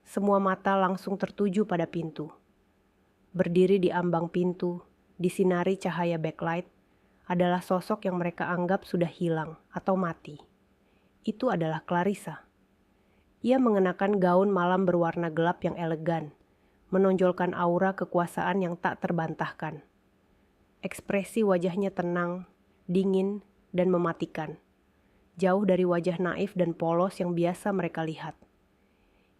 Semua mata langsung tertuju pada pintu. Berdiri di ambang pintu, disinari cahaya backlight, adalah sosok yang mereka anggap sudah hilang atau mati. Itu adalah Clarissa. Ia mengenakan gaun malam berwarna gelap yang elegan, menonjolkan aura kekuasaan yang tak terbantahkan. Ekspresi wajahnya tenang, dingin, dan mematikan. Jauh dari wajah naif dan polos yang biasa mereka lihat.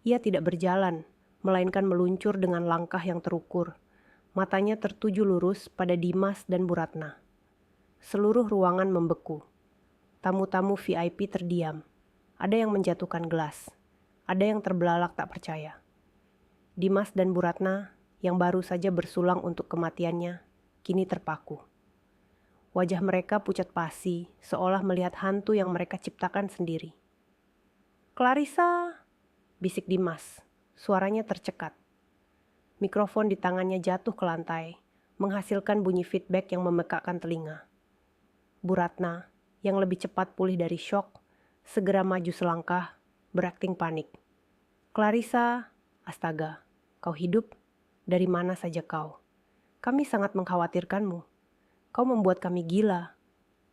Ia tidak berjalan, melainkan meluncur dengan langkah yang terukur. Matanya tertuju lurus pada Dimas dan Bu Ratna. Seluruh ruangan membeku. Tamu-tamu VIP terdiam. Ada yang menjatuhkan gelas. Ada yang terbelalak tak percaya. Dimas dan Bu Ratna, yang baru saja bersulang untuk kematiannya, kini terpaku. Wajah mereka pucat pasi, seolah melihat hantu yang mereka ciptakan sendiri. "Clarissa!" bisik Dimas. Suaranya tercekat. Mikrofon di tangannya jatuh ke lantai, menghasilkan bunyi feedback yang memekakkan telinga. Bu Ratna, yang lebih cepat pulih dari syok, segera maju selangkah, berakting panik. "Clarissa, astaga, kau hidup? Dari mana saja kau? Kami sangat mengkhawatirkanmu. Kau membuat kami gila.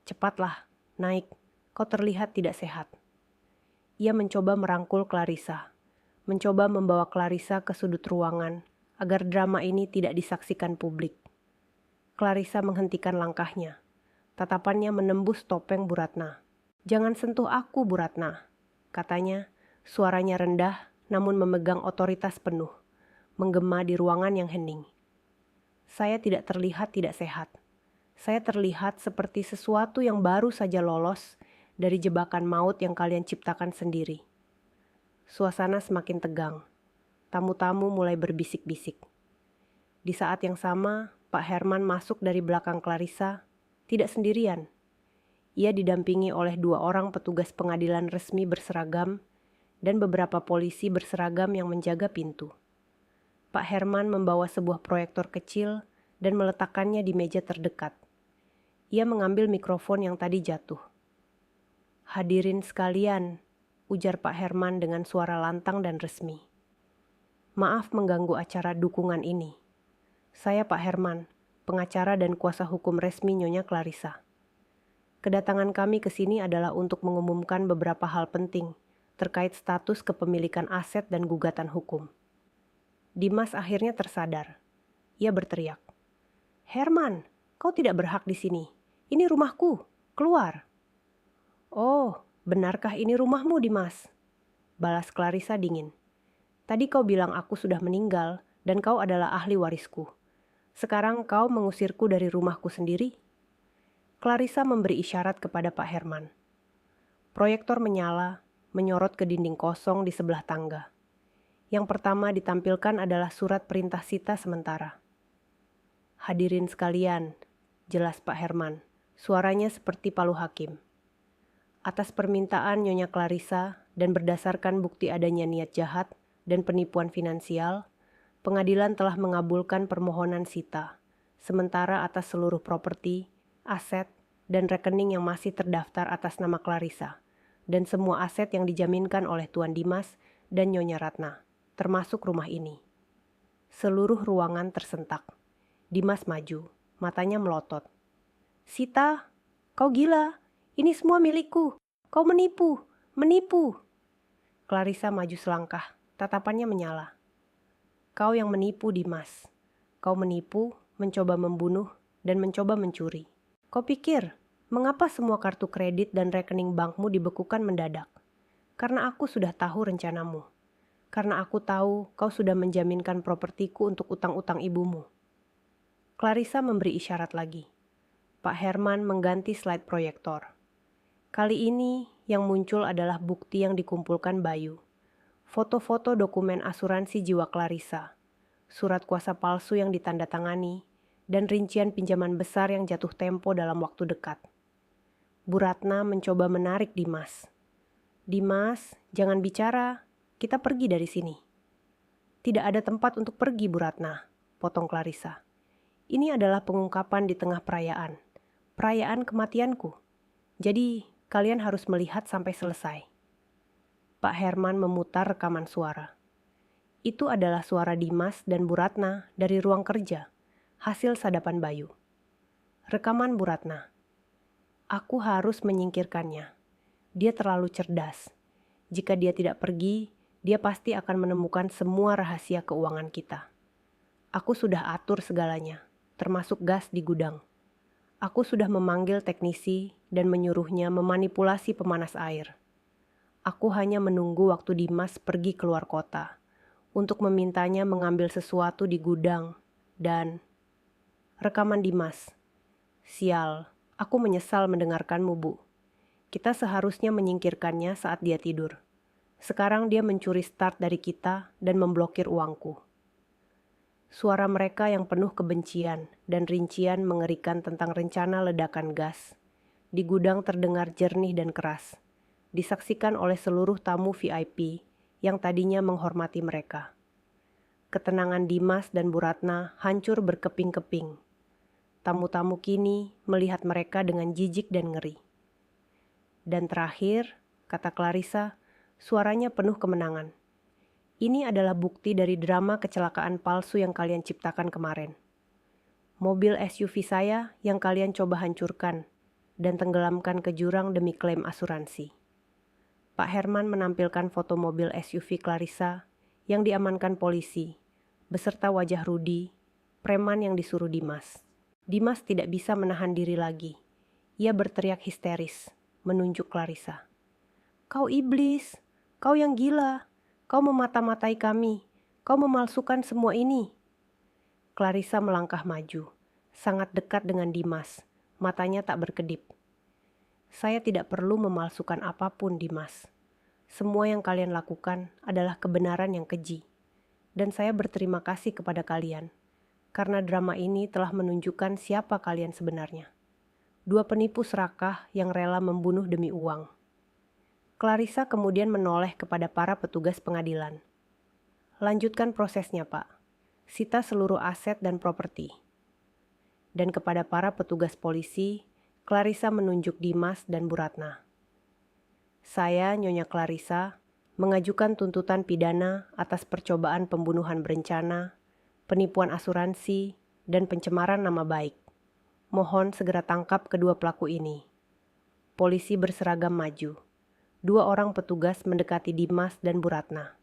Cepatlah, naik, kau terlihat tidak sehat." Ia mencoba merangkul Clarissa, mencoba membawa Clarissa ke sudut ruangan agar drama ini tidak disaksikan publik. Clarissa menghentikan langkahnya. Tatapannya menembus topeng Bu Ratna. "Jangan sentuh aku, Bu Ratna," katanya, suaranya rendah namun memegang otoritas penuh, menggema di ruangan yang hening. "Saya tidak terlihat tidak sehat. Saya terlihat seperti sesuatu yang baru saja lolos dari jebakan maut yang kalian ciptakan sendiri." Suasana semakin tegang. Tamu-tamu mulai berbisik-bisik. Di saat yang sama, Pak Herman masuk dari belakang Clarissa, tidak sendirian. Ia didampingi oleh 2 orang petugas pengadilan resmi berseragam dan beberapa polisi berseragam yang menjaga pintu. Pak Herman membawa sebuah proyektor kecil dan meletakkannya di meja terdekat. Ia mengambil mikrofon yang tadi jatuh. "Hadirin sekalian," ujar Pak Herman dengan suara lantang dan resmi. "Maaf mengganggu acara dukungan ini. Saya Pak Herman, pengacara dan kuasa hukum resmi Nyonya Clarissa. Kedatangan kami ke sini adalah untuk mengumumkan beberapa hal penting terkait status kepemilikan aset dan gugatan hukum." Dimas akhirnya tersadar. Ia berteriak, "Herman, kau tidak berhak di sini. Ini rumahku. Keluar." "Oh, benarkah ini rumahmu, Dimas?" balas Clarissa dingin. "Tadi kau bilang aku sudah meninggal dan kau adalah ahli warisku. Sekarang kau mengusirku dari rumahku sendiri?" Clarissa memberi isyarat kepada Pak Herman. Proyektor menyala, menyorot ke dinding kosong di sebelah tangga. Yang pertama ditampilkan adalah surat perintah sita sementara. "Hadirin sekalian," jelas Pak Herman, suaranya seperti palu hakim. "Atas permintaan Nyonya Clarissa dan berdasarkan bukti adanya niat jahat dan penipuan finansial, pengadilan telah mengabulkan permohonan sita, sementara atas seluruh properti, aset, dan rekening yang masih terdaftar atas nama Clarissa, dan semua aset yang dijaminkan oleh Tuan Dimas dan Nyonya Ratna, termasuk rumah ini." Seluruh ruangan tersentak. Dimas maju, matanya melotot. "Sita, kau gila. Ini semua milikku. Kau menipu, menipu." Clarissa maju selangkah, tatapannya menyala. "Kau yang menipu, Dimas. Kau menipu, mencoba membunuh, dan mencoba mencuri. Kau pikir Mengapa semua kartu kredit dan rekening bankmu dibekukan mendadak? Karena aku sudah tahu rencanamu. Karena aku tahu kau sudah menjaminkan propertiku untuk utang-utang ibumu. Clarissa memberi isyarat lagi. Pak Herman mengganti slide proyektor. Kali ini yang muncul adalah bukti yang dikumpulkan Bayu. Foto-foto dokumen asuransi jiwa Clarissa, surat kuasa palsu yang ditandatangani, dan rincian pinjaman besar yang jatuh tempo dalam waktu dekat. Bu Ratna mencoba menarik Dimas. Dimas, jangan bicara, kita pergi dari sini. Tidak ada tempat untuk pergi, Bu Ratna, potong Clarissa. Ini adalah pengungkapan di tengah perayaan. Perayaan kematianku. Jadi, kalian harus melihat sampai selesai. Pak Herman memutar rekaman suara. Itu adalah suara Dimas dan Bu Ratna dari ruang kerja, hasil sadapan Bayu. Rekaman Bu Ratna. Aku harus menyingkirkannya. Dia terlalu cerdas. Jika dia tidak pergi, dia pasti akan menemukan semua rahasia keuangan kita. Aku sudah atur segalanya, termasuk gas di gudang. Aku sudah memanggil teknisi dan menyuruhnya memanipulasi pemanas air. Aku hanya menunggu waktu Dimas pergi keluar kota untuk memintanya mengambil sesuatu di gudang dan... Rekaman Dimas. Sial, aku menyesal mendengarkanmu, Bu. Kita seharusnya menyingkirkannya saat dia tidur. Sekarang dia mencuri start dari kita dan memblokir uangku. Suara mereka yang penuh kebencian dan rincian mengerikan tentang rencana ledakan gas di gudang terdengar jernih dan keras, disaksikan oleh seluruh tamu VIP yang tadinya menghormati mereka. Ketenangan Dimas dan Bu Ratna hancur berkeping-keping. Tamu-tamu kini melihat mereka dengan jijik dan ngeri. Dan terakhir, kata Clarissa, suaranya penuh kemenangan. Ini adalah bukti dari drama kecelakaan palsu yang kalian ciptakan kemarin. Mobil SUV saya yang kalian coba hancurkan dan tenggelamkan ke jurang demi klaim asuransi. Pak Herman menampilkan foto mobil SUV Clarissa yang diamankan polisi, beserta wajah Rudi, preman yang disuruh Dimas. Dimas tidak bisa menahan diri lagi. Ia berteriak histeris, menunjuk Clarissa. Kau iblis, kau yang gila. Kau memata-matai kami, kau memalsukan semua ini. Clarissa melangkah maju, sangat dekat dengan Dimas, matanya tak berkedip. Saya tidak perlu memalsukan apapun, Dimas. Semua yang kalian lakukan adalah kebenaran yang keji. Dan saya berterima kasih kepada kalian, karena drama ini telah menunjukkan siapa kalian sebenarnya. Dua penipu serakah yang rela membunuh demi uang. Clarissa kemudian menoleh kepada para petugas pengadilan. Lanjutkan prosesnya, Pak. Sita seluruh aset dan properti. Dan kepada para petugas polisi, Clarissa menunjuk Dimas dan Bu Ratna. Saya, Nyonya Clarissa, mengajukan tuntutan pidana atas percobaan pembunuhan berencana, penipuan asuransi, dan pencemaran nama baik. Mohon segera tangkap kedua pelaku ini. Polisi berseragam maju. Dua orang petugas mendekati Dimas dan Bu Ratna.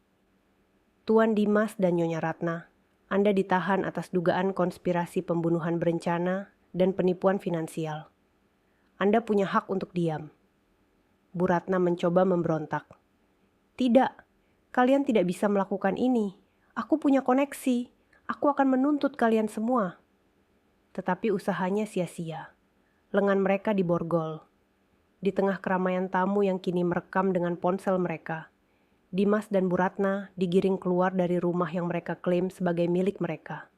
Tuan Dimas dan Nyonya Ratna, Anda ditahan atas dugaan konspirasi pembunuhan berencana dan penipuan finansial. Anda punya hak untuk diam. Bu Ratna mencoba memberontak. Tidak, kalian tidak bisa melakukan ini. Aku punya koneksi. Aku akan menuntut kalian semua. Tetapi usahanya sia-sia. Lengan mereka diborgol. Di tengah keramaian tamu yang kini merekam dengan ponsel mereka, Dimas dan Bu Ratna digiring keluar dari rumah yang mereka klaim sebagai milik mereka.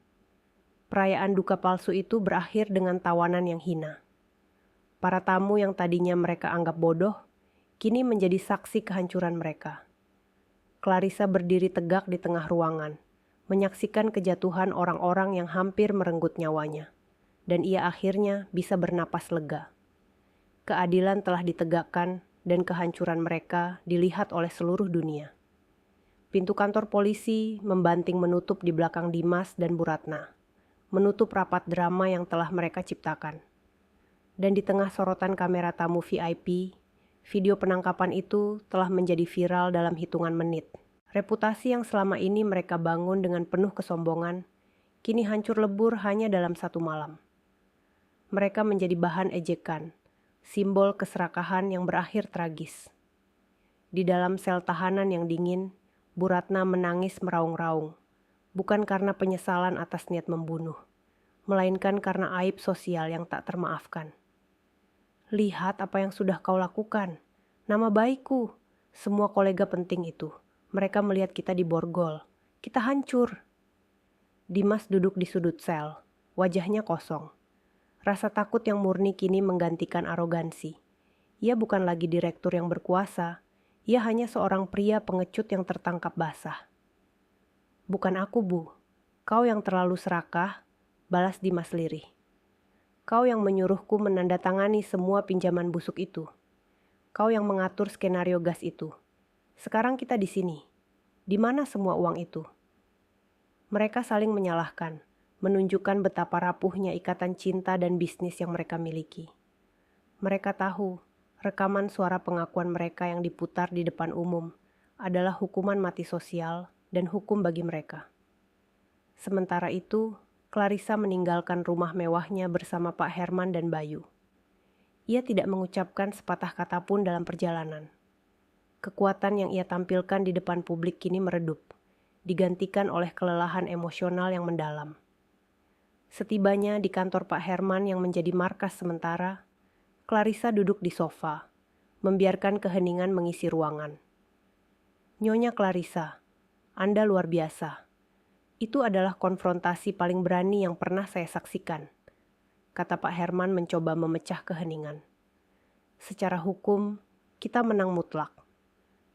Perayaan duka palsu itu berakhir dengan tawanan yang hina. Para tamu yang tadinya mereka anggap bodoh, kini menjadi saksi kehancuran mereka. Clarissa berdiri tegak di tengah ruangan, menyaksikan kejatuhan orang-orang yang hampir merenggut nyawanya, dan ia akhirnya bisa bernapas lega. Keadilan telah ditegakkan dan kehancuran mereka dilihat oleh seluruh dunia. Pintu kantor polisi membanting menutup di belakang Dimas dan Bu Ratna, menutup rapat drama yang telah mereka ciptakan. Dan di tengah sorotan kamera tamu VIP, video penangkapan itu telah menjadi viral dalam hitungan menit. Reputasi yang selama ini mereka bangun dengan penuh kesombongan, kini hancur lebur hanya dalam satu malam. Mereka menjadi bahan ejekan, simbol keserakahan yang berakhir tragis. Di dalam sel tahanan yang dingin, Bu Ratna menangis meraung-raung, bukan karena penyesalan atas niat membunuh, melainkan karena aib sosial yang tak termaafkan. Lihat apa yang sudah kau lakukan. Nama baikku. Semua kolega penting itu. Mereka melihat kita di borgol. Kita hancur. Dimas duduk di sudut sel. Wajahnya kosong. Rasa takut yang murni kini menggantikan arogansi. Ia bukan lagi direktur yang berkuasa. Ia hanya seorang pria pengecut yang tertangkap basah. Bukan aku, Bu. Kau yang terlalu serakah, balas Dimas lirih. Kau yang menyuruhku menandatangani semua pinjaman busuk itu. Kau yang mengatur skenario gas itu. Sekarang kita di sini. Di mana semua uang itu? Mereka saling menyalahkan, menunjukkan betapa rapuhnya ikatan cinta dan bisnis yang mereka miliki. Mereka tahu, rekaman suara pengakuan mereka yang diputar di depan umum adalah hukuman mati sosial dan hukum bagi mereka. Sementara itu, Clarissa meninggalkan rumah mewahnya bersama Pak Herman dan Bayu. Ia tidak mengucapkan sepatah kata pun dalam perjalanan. Kekuatan yang ia tampilkan di depan publik kini meredup, digantikan oleh kelelahan emosional yang mendalam. Setibanya di kantor Pak Herman yang menjadi markas sementara, Clarissa duduk di sofa, membiarkan keheningan mengisi ruangan. Nyonya Clarissa, Anda luar biasa. Itu adalah konfrontasi paling berani yang pernah saya saksikan, kata Pak Herman mencoba memecah keheningan. Secara hukum, kita menang mutlak.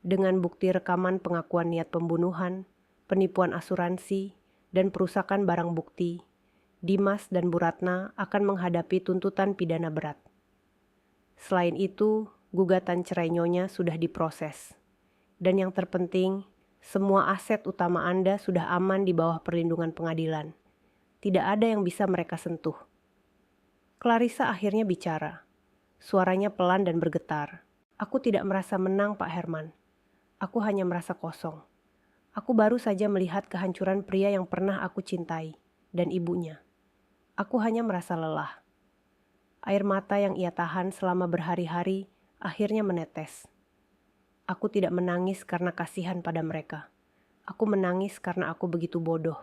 Dengan bukti rekaman pengakuan niat pembunuhan, penipuan asuransi, dan perusakan barang bukti, Dimas dan Bu Ratna akan menghadapi tuntutan pidana berat. Selain itu, gugatan cerai Nyonya sudah diproses. Dan yang terpenting, semua aset utama Anda sudah aman di bawah perlindungan pengadilan. Tidak ada yang bisa mereka sentuh. Clarissa akhirnya bicara. Suaranya pelan dan bergetar. Aku tidak merasa menang, Pak Herman. Aku hanya merasa kosong. Aku baru saja melihat kehancuran pria yang pernah aku cintai, dan ibunya. Aku hanya merasa lelah. Air mata yang ia tahan selama berhari-hari akhirnya menetes. Aku tidak menangis karena kasihan pada mereka. Aku menangis karena aku begitu bodoh.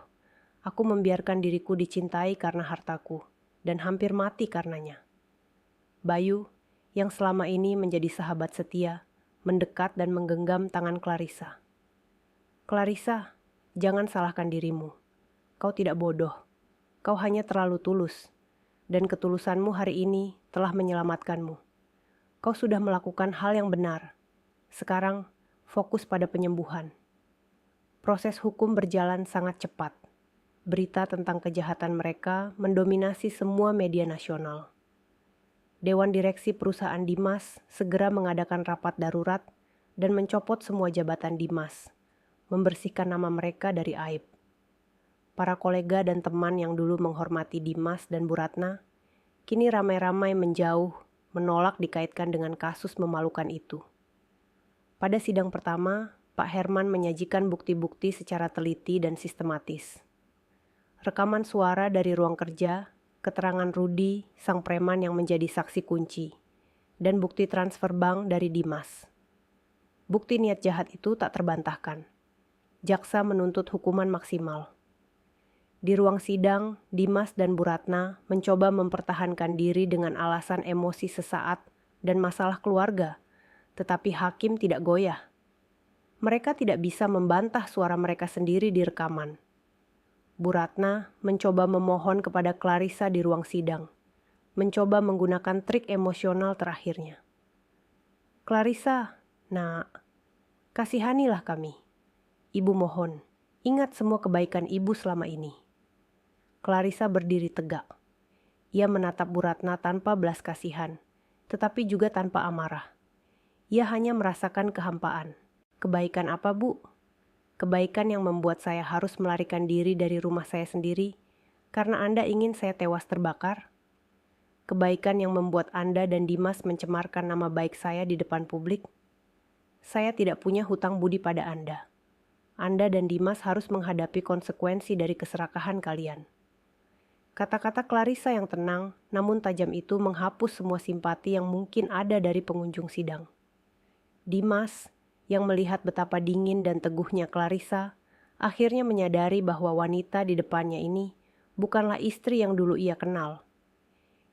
Aku membiarkan diriku dicintai karena hartaku, dan hampir mati karenanya. Bayu, yang selama ini menjadi sahabat setia, mendekat dan menggenggam tangan Clarissa. Clarissa, jangan salahkan dirimu. Kau tidak bodoh. Kau hanya terlalu tulus. Dan ketulusanmu hari ini telah menyelamatkanmu. Kau sudah melakukan hal yang benar. Sekarang, fokus pada penyembuhan. Proses hukum berjalan sangat cepat. Berita tentang kejahatan mereka mendominasi semua media nasional. Dewan Direksi Perusahaan Dimas segera mengadakan rapat darurat dan mencopot semua jabatan Dimas, membersihkan nama mereka dari aib. Para kolega dan teman yang dulu menghormati Dimas dan Bu Ratna, kini ramai-ramai menjauh, menolak dikaitkan dengan kasus memalukan itu. Pada sidang pertama, Pak Herman menyajikan bukti-bukti secara teliti dan sistematis. Rekaman suara dari ruang kerja, keterangan Rudi, sang preman yang menjadi saksi kunci, dan bukti transfer bank dari Dimas. Bukti niat jahat itu tak terbantahkan. Jaksa menuntut hukuman maksimal. Di ruang sidang, Dimas dan Bu Ratna mencoba mempertahankan diri dengan alasan emosi sesaat dan masalah keluarga, tetapi hakim tidak goyah. Mereka tidak bisa membantah suara mereka sendiri di rekaman. Bu Ratna mencoba memohon kepada Clarissa di ruang sidang, mencoba menggunakan trik emosional terakhirnya. Clarissa, nak, kasihanilah kami. Ibu mohon, ingat semua kebaikan ibu selama ini. Clarissa berdiri tegak. Ia menatap Bu Ratna tanpa belas kasihan, tetapi juga tanpa amarah. Ia hanya merasakan kehampaan. Kebaikan apa, Bu? Kebaikan yang membuat saya harus melarikan diri dari rumah saya sendiri karena Anda ingin saya tewas terbakar? Kebaikan yang membuat Anda dan Dimas mencemarkan nama baik saya di depan publik? Saya tidak punya hutang budi pada Anda. Anda dan Dimas harus menghadapi konsekuensi dari keserakahan kalian. Kata-kata Clarissa yang tenang namun tajam itu menghapus semua simpati yang mungkin ada dari pengunjung sidang. Dimas, yang melihat betapa dingin dan teguhnya Clarissa, akhirnya menyadari bahwa wanita di depannya ini bukanlah istri yang dulu ia kenal.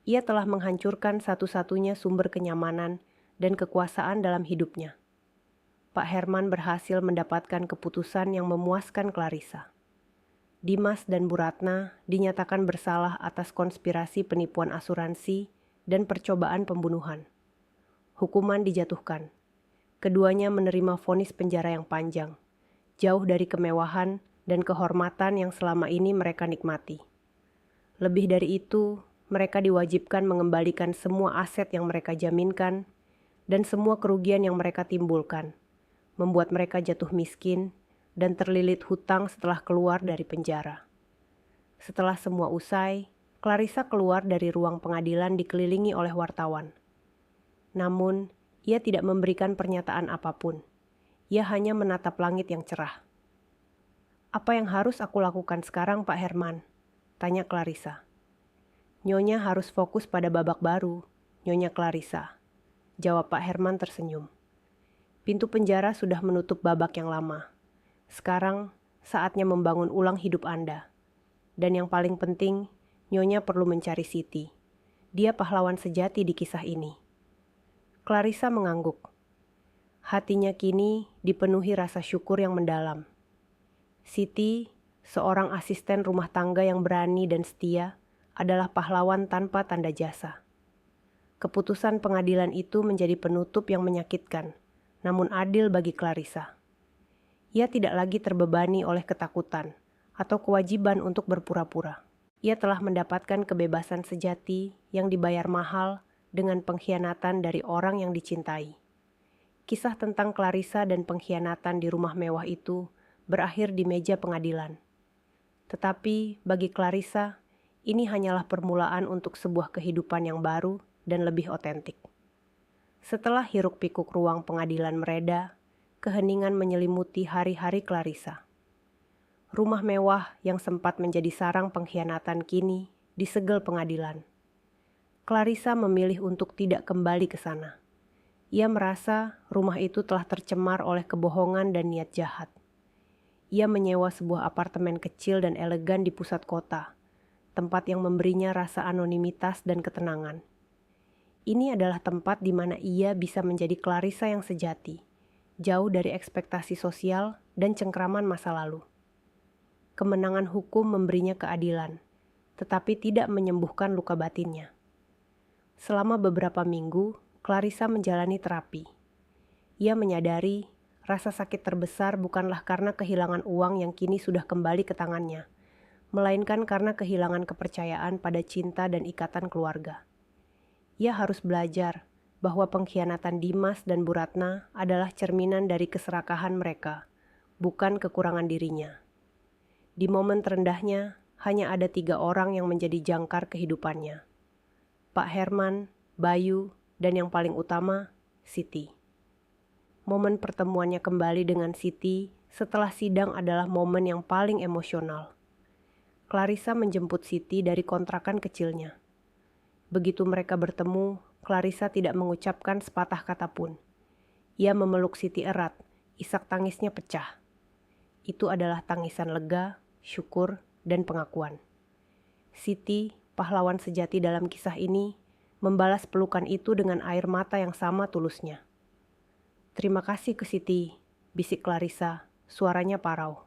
Ia telah menghancurkan satu-satunya sumber kenyamanan dan kekuasaan dalam hidupnya. Pak Herman berhasil mendapatkan keputusan yang memuaskan Clarissa. Dimas dan Bu Ratna dinyatakan bersalah atas konspirasi penipuan asuransi dan percobaan pembunuhan. Hukuman dijatuhkan. Keduanya menerima vonis penjara yang panjang, jauh dari kemewahan dan kehormatan yang selama ini mereka nikmati. Lebih dari itu, mereka diwajibkan mengembalikan semua aset yang mereka jaminkan dan semua kerugian yang mereka timbulkan, membuat mereka jatuh miskin dan terlilit hutang setelah keluar dari penjara. Setelah semua usai, Clarissa keluar dari ruang pengadilan dikelilingi oleh wartawan. Namun, ia tidak memberikan pernyataan apapun. Ia hanya menatap langit yang cerah. "Apa yang harus aku lakukan sekarang, Pak Herman?" tanya Clarissa. "Nyonya harus fokus pada babak baru, Nyonya Clarissa," jawab Pak Herman tersenyum. "Pintu penjara sudah menutup babak yang lama. Sekarang saatnya membangun ulang hidup Anda. Dan yang paling penting, Nyonya perlu mencari Siti. Dia pahlawan sejati di kisah ini." Clarissa mengangguk. Hatinya kini dipenuhi rasa syukur yang mendalam. Siti, seorang asisten rumah tangga yang berani dan setia, adalah pahlawan tanpa tanda jasa. Keputusan pengadilan itu menjadi penutup yang menyakitkan, namun adil bagi Clarissa. Ia tidak lagi terbebani oleh ketakutan atau kewajiban untuk berpura-pura. Ia telah mendapatkan kebebasan sejati yang dibayar mahal dengan pengkhianatan dari orang yang dicintai. Kisah tentang Clarissa dan pengkhianatan di rumah mewah itu berakhir di meja pengadilan. Tetapi bagi Clarissa, ini hanyalah permulaan untuk sebuah kehidupan yang baru dan lebih otentik. Setelah hiruk-pikuk ruang pengadilan mereda, keheningan menyelimuti hari-hari Clarissa. Rumah mewah yang sempat menjadi sarang pengkhianatan kini disegel pengadilan. Clarissa memilih untuk tidak kembali ke sana. Ia merasa rumah itu telah tercemar oleh kebohongan dan niat jahat. Ia menyewa sebuah apartemen kecil dan elegan di pusat kota, tempat yang memberinya rasa anonimitas dan ketenangan. Ini adalah tempat di mana ia bisa menjadi Clarissa yang sejati, jauh dari ekspektasi sosial dan cengkraman masa lalu. Kemenangan hukum memberinya keadilan, tetapi tidak menyembuhkan luka batinnya. Selama beberapa minggu, Clarissa menjalani terapi. Ia menyadari rasa sakit terbesar bukanlah karena kehilangan uang yang kini sudah kembali ke tangannya, melainkan karena kehilangan kepercayaan pada cinta dan ikatan keluarga. Ia harus belajar bahwa pengkhianatan Dimas dan Bu Ratna adalah cerminan dari keserakahan mereka, bukan kekurangan dirinya. Di momen terendahnya, hanya ada 3 orang yang menjadi jangkar kehidupannya. Pak Herman, Bayu, dan yang paling utama, Siti. Momen pertemuannya kembali dengan Siti setelah sidang adalah momen yang paling emosional. Clarissa menjemput Siti dari kontrakan kecilnya. Begitu mereka bertemu, Clarissa tidak mengucapkan sepatah kata pun. Ia memeluk Siti erat, isak tangisnya pecah. Itu adalah tangisan lega, syukur, dan pengakuan. Siti, pahlawan sejati dalam kisah ini, membalas pelukan itu dengan air mata yang sama tulusnya. "Terima kasih ke Siti," bisik Clarissa, suaranya parau.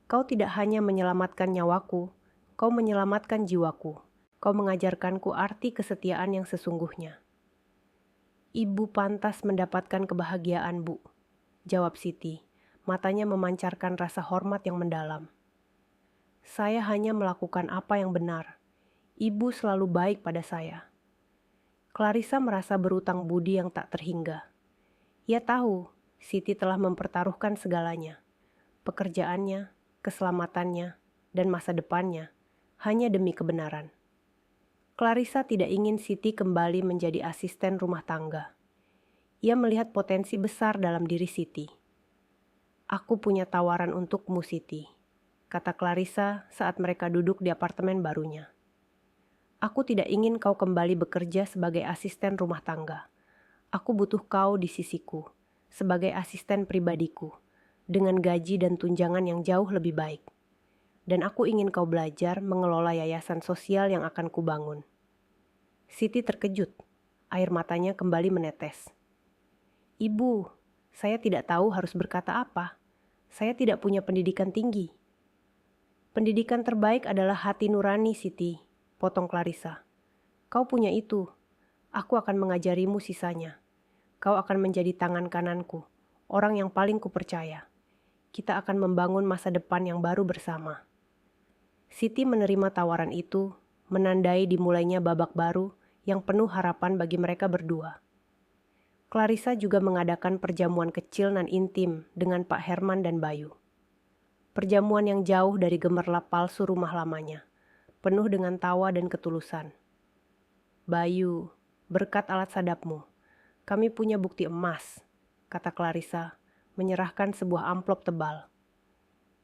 "Kau tidak hanya menyelamatkan nyawaku, kau menyelamatkan jiwaku. Kau mengajarkanku arti kesetiaan yang sesungguhnya." "Ibu pantas mendapatkan kebahagiaan, Bu," jawab Siti, matanya memancarkan rasa hormat yang mendalam. "Saya hanya melakukan apa yang benar. Ibu selalu baik pada saya." Clarissa merasa berutang budi yang tak terhingga. Ia tahu Siti telah mempertaruhkan segalanya, pekerjaannya, keselamatannya, dan masa depannya, hanya demi kebenaran. Clarissa tidak ingin Siti kembali menjadi asisten rumah tangga. Ia melihat potensi besar dalam diri Siti. "Aku punya tawaran untukmu, Siti," kata Clarissa saat mereka duduk di apartemen barunya. Aku tidak ingin kau kembali bekerja sebagai asisten rumah tangga. Aku butuh kau di sisiku, sebagai asisten pribadiku, dengan gaji dan tunjangan yang jauh lebih baik. Dan aku ingin kau belajar mengelola yayasan sosial yang akan kubangun. Siti terkejut, air matanya kembali menetes. Ibu, saya tidak tahu harus berkata apa. Saya tidak punya pendidikan tinggi. Pendidikan terbaik adalah hati nurani, Siti, potong Clarissa. Kau punya itu. Aku akan mengajarimu sisanya. Kau akan menjadi tangan kananku, orang yang paling kupercaya. Kita akan membangun masa depan yang baru bersama. Siti menerima tawaran itu, menandai dimulainya babak baru yang penuh harapan bagi mereka berdua. Clarissa juga mengadakan perjamuan kecil dan intim dengan Pak Herman dan Bayu. Perjamuan yang jauh dari gemerlap palsu rumah lamanya, penuh dengan tawa dan ketulusan. Bayu, berkat alat sadapmu, kami punya bukti emas, kata Clarissa, menyerahkan sebuah amplop tebal.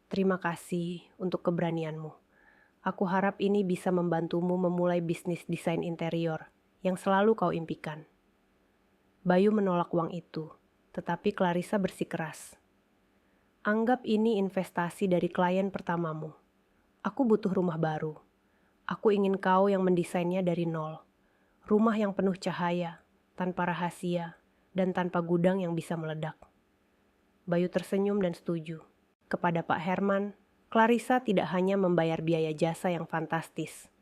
Terima kasih untuk keberanianmu. Aku harap ini bisa membantumu memulai bisnis desain interior yang selalu kau impikan. Bayu menolak uang itu, tetapi Clarissa bersikeras. Anggap ini investasi dari klien pertamamu. Aku butuh rumah baru. Aku ingin kau yang mendesainnya dari nol. Rumah yang penuh cahaya, tanpa rahasia, dan tanpa gudang yang bisa meledak. Bayu tersenyum dan setuju. Kepada Pak Herman, Clarissa tidak hanya membayar biaya jasa yang fantastis,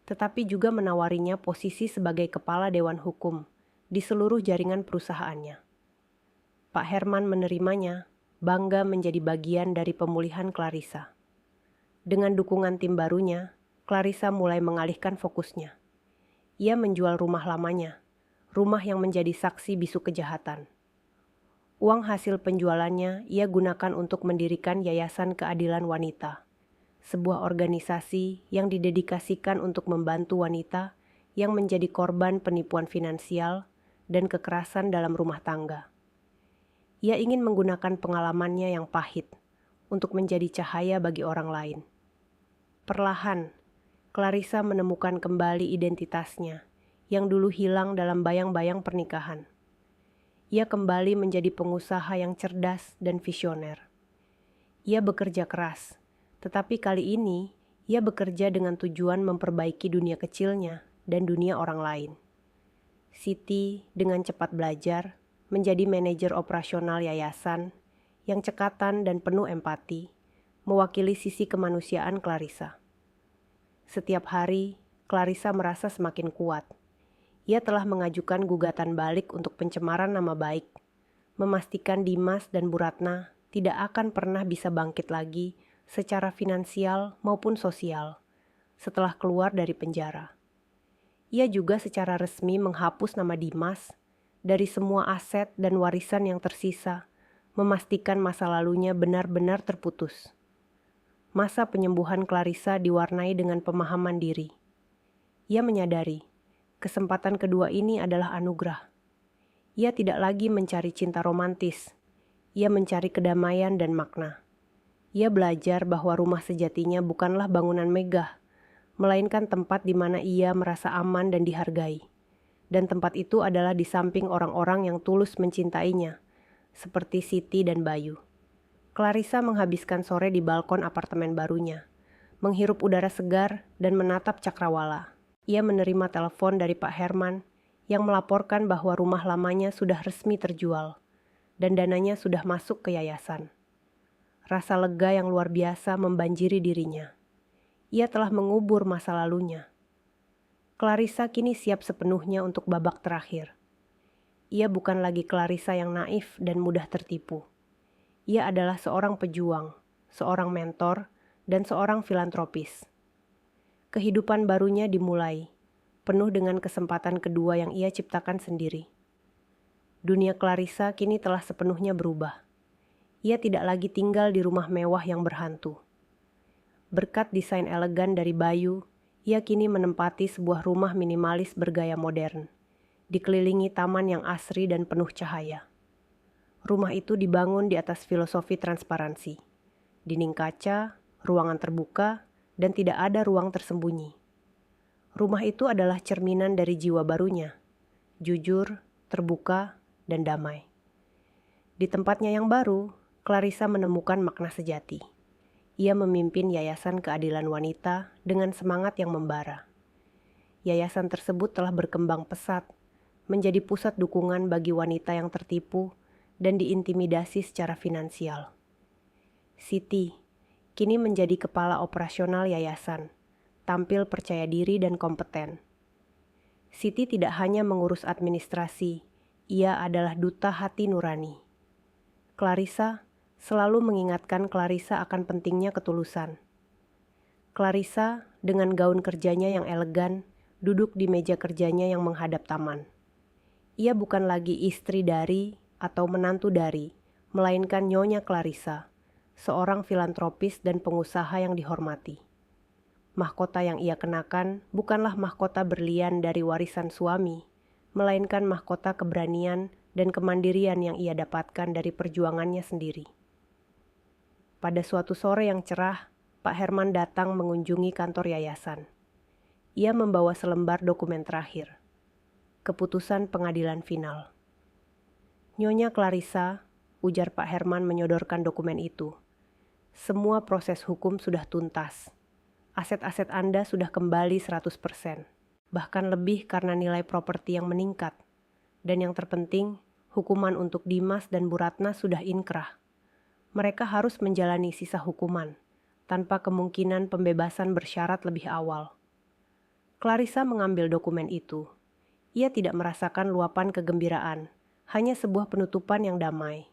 tetapi juga menawarinya posisi sebagai kepala Dewan Hukum di seluruh jaringan perusahaannya. Pak Herman menerimanya, bangga menjadi bagian dari pemulihan Clarissa. Dengan dukungan tim barunya, Clarissa mulai mengalihkan fokusnya. Ia menjual rumah lamanya, rumah yang menjadi saksi bisu kejahatan. Uang hasil penjualannya ia gunakan untuk mendirikan Yayasan Keadilan Wanita, sebuah organisasi yang didedikasikan untuk membantu wanita yang menjadi korban penipuan finansial dan kekerasan dalam rumah tangga. Ia ingin menggunakan pengalamannya yang pahit untuk menjadi cahaya bagi orang lain. Perlahan, Clarissa menemukan kembali identitasnya yang dulu hilang dalam bayang-bayang pernikahan. Ia kembali menjadi pengusaha yang cerdas dan visioner. Ia bekerja keras, tetapi kali ini ia bekerja dengan tujuan memperbaiki dunia kecilnya dan dunia orang lain. Siti dengan cepat belajar menjadi manajer operasional yayasan yang cekatan dan penuh empati, mewakili sisi kemanusiaan Clarissa. Setiap hari, Clarissa merasa semakin kuat. Ia telah mengajukan gugatan balik untuk pencemaran nama baik, memastikan Dimas dan Bu Ratna tidak akan pernah bisa bangkit lagi secara finansial maupun sosial setelah keluar dari penjara. Ia juga secara resmi menghapus nama Dimas dari semua aset dan warisan yang tersisa, memastikan masa lalunya benar-benar terputus. Masa penyembuhan Clarissa diwarnai dengan pemahaman diri. Ia menyadari, kesempatan kedua ini adalah anugerah. Ia tidak lagi mencari cinta romantis. Ia mencari kedamaian dan makna. Ia belajar bahwa rumah sejatinya bukanlah bangunan megah, melainkan tempat di mana ia merasa aman dan dihargai. Dan tempat itu adalah di samping orang-orang yang tulus mencintainya, seperti Siti dan Bayu. Clarissa menghabiskan sore di balkon apartemen barunya, menghirup udara segar dan menatap cakrawala. Ia menerima telepon dari Pak Herman yang melaporkan bahwa rumah lamanya sudah resmi terjual dan dananya sudah masuk ke yayasan. Rasa lega yang luar biasa membanjiri dirinya. Ia telah mengubur masa lalunya. Clarissa kini siap sepenuhnya untuk babak terakhir. Ia bukan lagi Clarissa yang naif dan mudah tertipu. Ia adalah seorang pejuang, seorang mentor, dan seorang filantropis. Kehidupan barunya dimulai, penuh dengan kesempatan kedua yang ia ciptakan sendiri. Dunia Clarissa kini telah sepenuhnya berubah. Ia tidak lagi tinggal di rumah mewah yang berhantu. Berkat desain elegan dari Bayu, ia kini menempati sebuah rumah minimalis bergaya modern, dikelilingi taman yang asri dan penuh cahaya. Rumah itu dibangun di atas filosofi transparansi, dinding kaca, ruangan terbuka, dan tidak ada ruang tersembunyi. Rumah itu adalah cerminan dari jiwa barunya, jujur, terbuka, dan damai. Di tempatnya yang baru, Clarissa menemukan makna sejati. Ia memimpin Yayasan Keadilan Wanita dengan semangat yang membara. Yayasan tersebut telah berkembang pesat, menjadi pusat dukungan bagi wanita yang tertipu dan diintimidasi secara finansial. Siti kini menjadi kepala operasional yayasan, tampil percaya diri dan kompeten. Siti tidak hanya mengurus administrasi, ia adalah duta hati nurani. Clarissa selalu mengingatkan Clarissa akan pentingnya ketulusan. Clarissa dengan gaun kerjanya yang elegan, duduk di meja kerjanya yang menghadap taman. Ia bukan lagi istri dari atau menantu dari, melainkan Nyonya Clarissa, seorang filantropis dan pengusaha yang dihormati. Mahkota yang ia kenakan bukanlah mahkota berlian dari warisan suami, melainkan mahkota keberanian dan kemandirian yang ia dapatkan dari perjuangannya sendiri. Pada suatu sore yang cerah, Pak Herman datang mengunjungi kantor yayasan. Ia membawa selembar dokumen terakhir, keputusan pengadilan final. Nyonya Clarissa, ujar Pak Herman menyodorkan dokumen itu. Semua proses hukum sudah tuntas. Aset-aset Anda sudah kembali 100%, bahkan lebih karena nilai properti yang meningkat. Dan yang terpenting, hukuman untuk Dimas dan Bu Ratna sudah inkrah. Mereka harus menjalani sisa hukuman, tanpa kemungkinan pembebasan bersyarat lebih awal. Clarissa mengambil dokumen itu. Ia tidak merasakan luapan kegembiraan, hanya sebuah penutupan yang damai.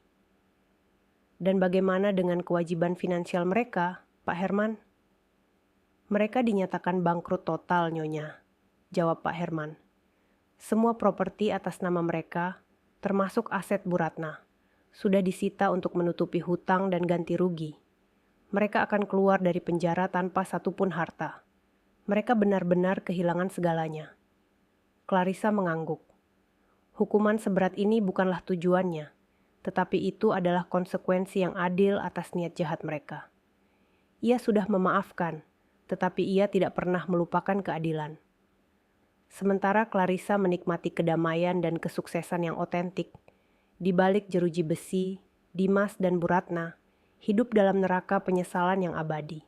Dan bagaimana dengan kewajiban finansial mereka, Pak Herman? Mereka dinyatakan bangkrut total, Nyonya, jawab Pak Herman. Semua properti atas nama mereka, termasuk aset Bu Ratna, sudah disita untuk menutupi hutang dan ganti rugi. Mereka akan keluar dari penjara tanpa satupun harta. Mereka benar-benar kehilangan segalanya. Clarissa mengangguk. Hukuman seberat ini bukanlah tujuannya, tetapi itu adalah konsekuensi yang adil atas niat jahat mereka. Ia sudah memaafkan, tetapi ia tidak pernah melupakan keadilan. Sementara Clarissa menikmati kedamaian dan kesuksesan yang otentik, di balik jeruji besi, Dimas dan Bu Ratna hidup dalam neraka penyesalan yang abadi.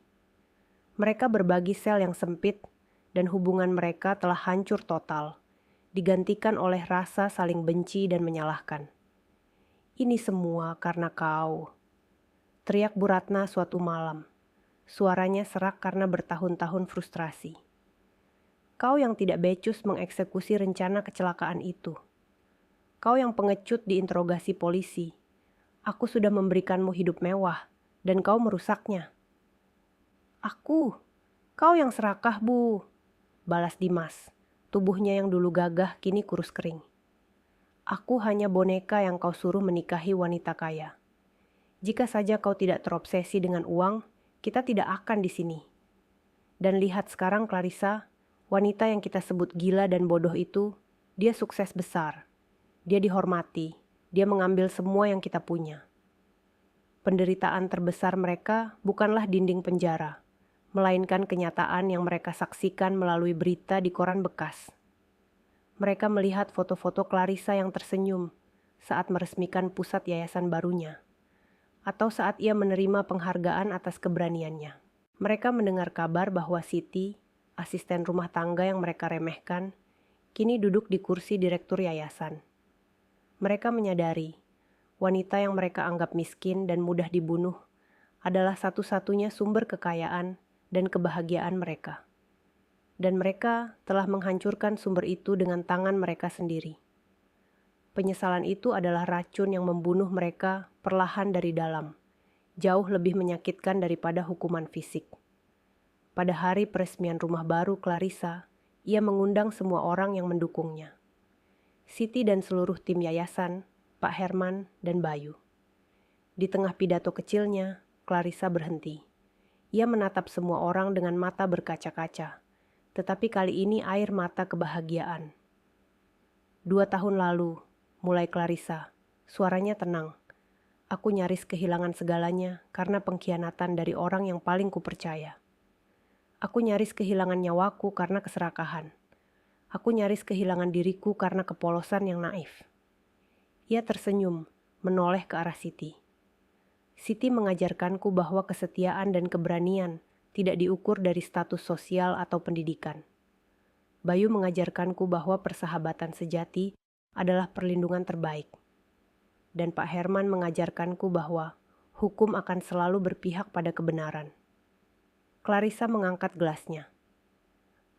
Mereka berbagi sel yang sempit, dan hubungan mereka telah hancur total, digantikan oleh rasa saling benci dan menyalahkan. Ini semua karena kau, teriak Bu Ratna suatu malam. Suaranya serak karena bertahun-tahun frustrasi. Kau yang tidak becus mengeksekusi rencana kecelakaan itu. Kau yang pengecut diinterogasi polisi. Aku sudah memberikanmu hidup mewah, dan kau merusaknya. Kau yang serakah, Bu, balas Dimas. Tubuhnya yang dulu gagah kini kurus kering. Aku hanya boneka yang kau suruh menikahi wanita kaya. Jika saja kau tidak terobsesi dengan uang, kita tidak akan di sini. Dan lihat sekarang Clarissa, wanita yang kita sebut gila dan bodoh itu, dia sukses besar. Dia dihormati, dia mengambil semua yang kita punya. Penderitaan terbesar mereka bukanlah dinding penjara, melainkan kenyataan yang mereka saksikan melalui berita di koran bekas. Mereka melihat foto-foto Clarissa yang tersenyum saat meresmikan pusat yayasan barunya, atau saat ia menerima penghargaan atas keberaniannya. Mereka mendengar kabar bahwa Siti, asisten rumah tangga yang mereka remehkan, kini duduk di kursi direktur yayasan. Mereka menyadari, wanita yang mereka anggap miskin dan mudah dibunuh adalah satu-satunya sumber kekayaan dan kebahagiaan mereka. Dan mereka telah menghancurkan sumber itu dengan tangan mereka sendiri. Penyesalan itu adalah racun yang membunuh mereka perlahan dari dalam, jauh lebih menyakitkan daripada hukuman fisik. Pada hari peresmian rumah baru Clarissa, ia mengundang semua orang yang mendukungnya. Siti dan seluruh tim yayasan, Pak Herman dan Bayu. Di tengah pidato kecilnya, Clarissa berhenti. Ia menatap semua orang dengan mata berkaca-kaca, tetapi kali ini air mata kebahagiaan. 2 tahun lalu, mulai Clarissa, suaranya tenang. Aku nyaris kehilangan segalanya karena pengkhianatan dari orang yang paling kupercaya. Aku nyaris kehilangan nyawaku karena keserakahan. Aku nyaris kehilangan diriku karena kepolosan yang naif. Ia tersenyum, menoleh ke arah Siti. Siti mengajarkanku bahwa kesetiaan dan keberanian tidak diukur dari status sosial atau pendidikan. Bayu mengajarkanku bahwa persahabatan sejati adalah perlindungan terbaik. Dan Pak Herman mengajarkanku bahwa hukum akan selalu berpihak pada kebenaran. Clarissa mengangkat gelasnya.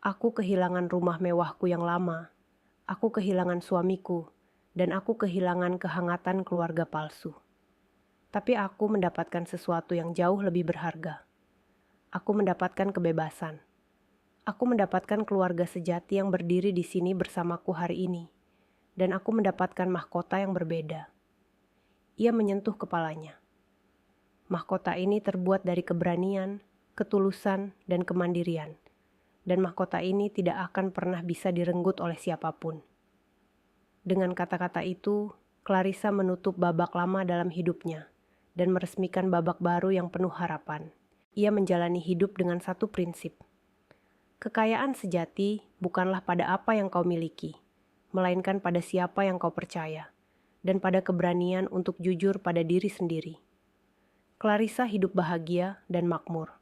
Aku kehilangan rumah mewahku yang lama. Aku kehilangan suamiku. Dan aku kehilangan kehangatan keluarga palsu. Tapi aku mendapatkan sesuatu yang jauh lebih berharga. Aku mendapatkan kebebasan. Aku mendapatkan keluarga sejati yang berdiri di sini bersamaku hari ini. Dan aku mendapatkan mahkota yang berbeda. Ia menyentuh kepalanya. Mahkota ini terbuat dari keberanian, ketulusan, dan kemandirian. Dan mahkota ini tidak akan pernah bisa direnggut oleh siapapun. Dengan kata-kata itu, Clarissa menutup babak lama dalam hidupnya dan meresmikan babak baru yang penuh harapan. Ia menjalani hidup dengan satu prinsip. Kekayaan sejati bukanlah pada apa yang kau miliki, melainkan pada siapa yang kau percaya, dan pada keberanian untuk jujur pada diri sendiri. Clarissa hidup bahagia dan makmur.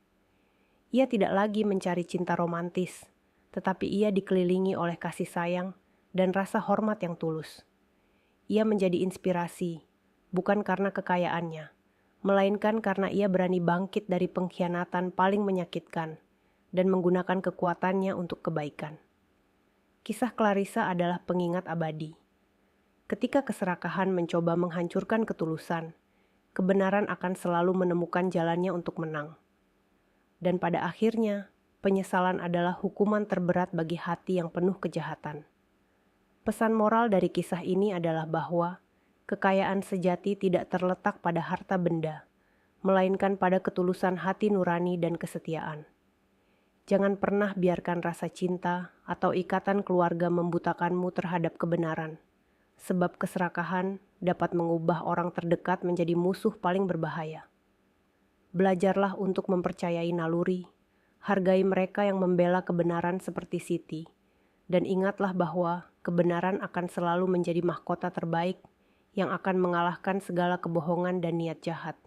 Ia tidak lagi mencari cinta romantis, tetapi ia dikelilingi oleh kasih sayang dan rasa hormat yang tulus. Ia menjadi inspirasi, bukan karena kekayaannya, melainkan karena ia berani bangkit dari pengkhianatan paling menyakitkan dan menggunakan kekuatannya untuk kebaikan. Kisah Clarissa adalah pengingat abadi. Ketika keserakahan mencoba menghancurkan ketulusan, kebenaran akan selalu menemukan jalannya untuk menang. Dan pada akhirnya, penyesalan adalah hukuman terberat bagi hati yang penuh kejahatan. Pesan moral dari kisah ini adalah bahwa kekayaan sejati tidak terletak pada harta benda, melainkan pada ketulusan hati nurani dan kesetiaan. Jangan pernah biarkan rasa cinta atau ikatan keluarga membutakanmu terhadap kebenaran, sebab keserakahan dapat mengubah orang terdekat menjadi musuh paling berbahaya. Belajarlah untuk mempercayai naluri, hargai mereka yang membela kebenaran seperti Siti, dan ingatlah bahwa kebenaran akan selalu menjadi mahkota terbaik yang akan mengalahkan segala kebohongan dan niat jahat.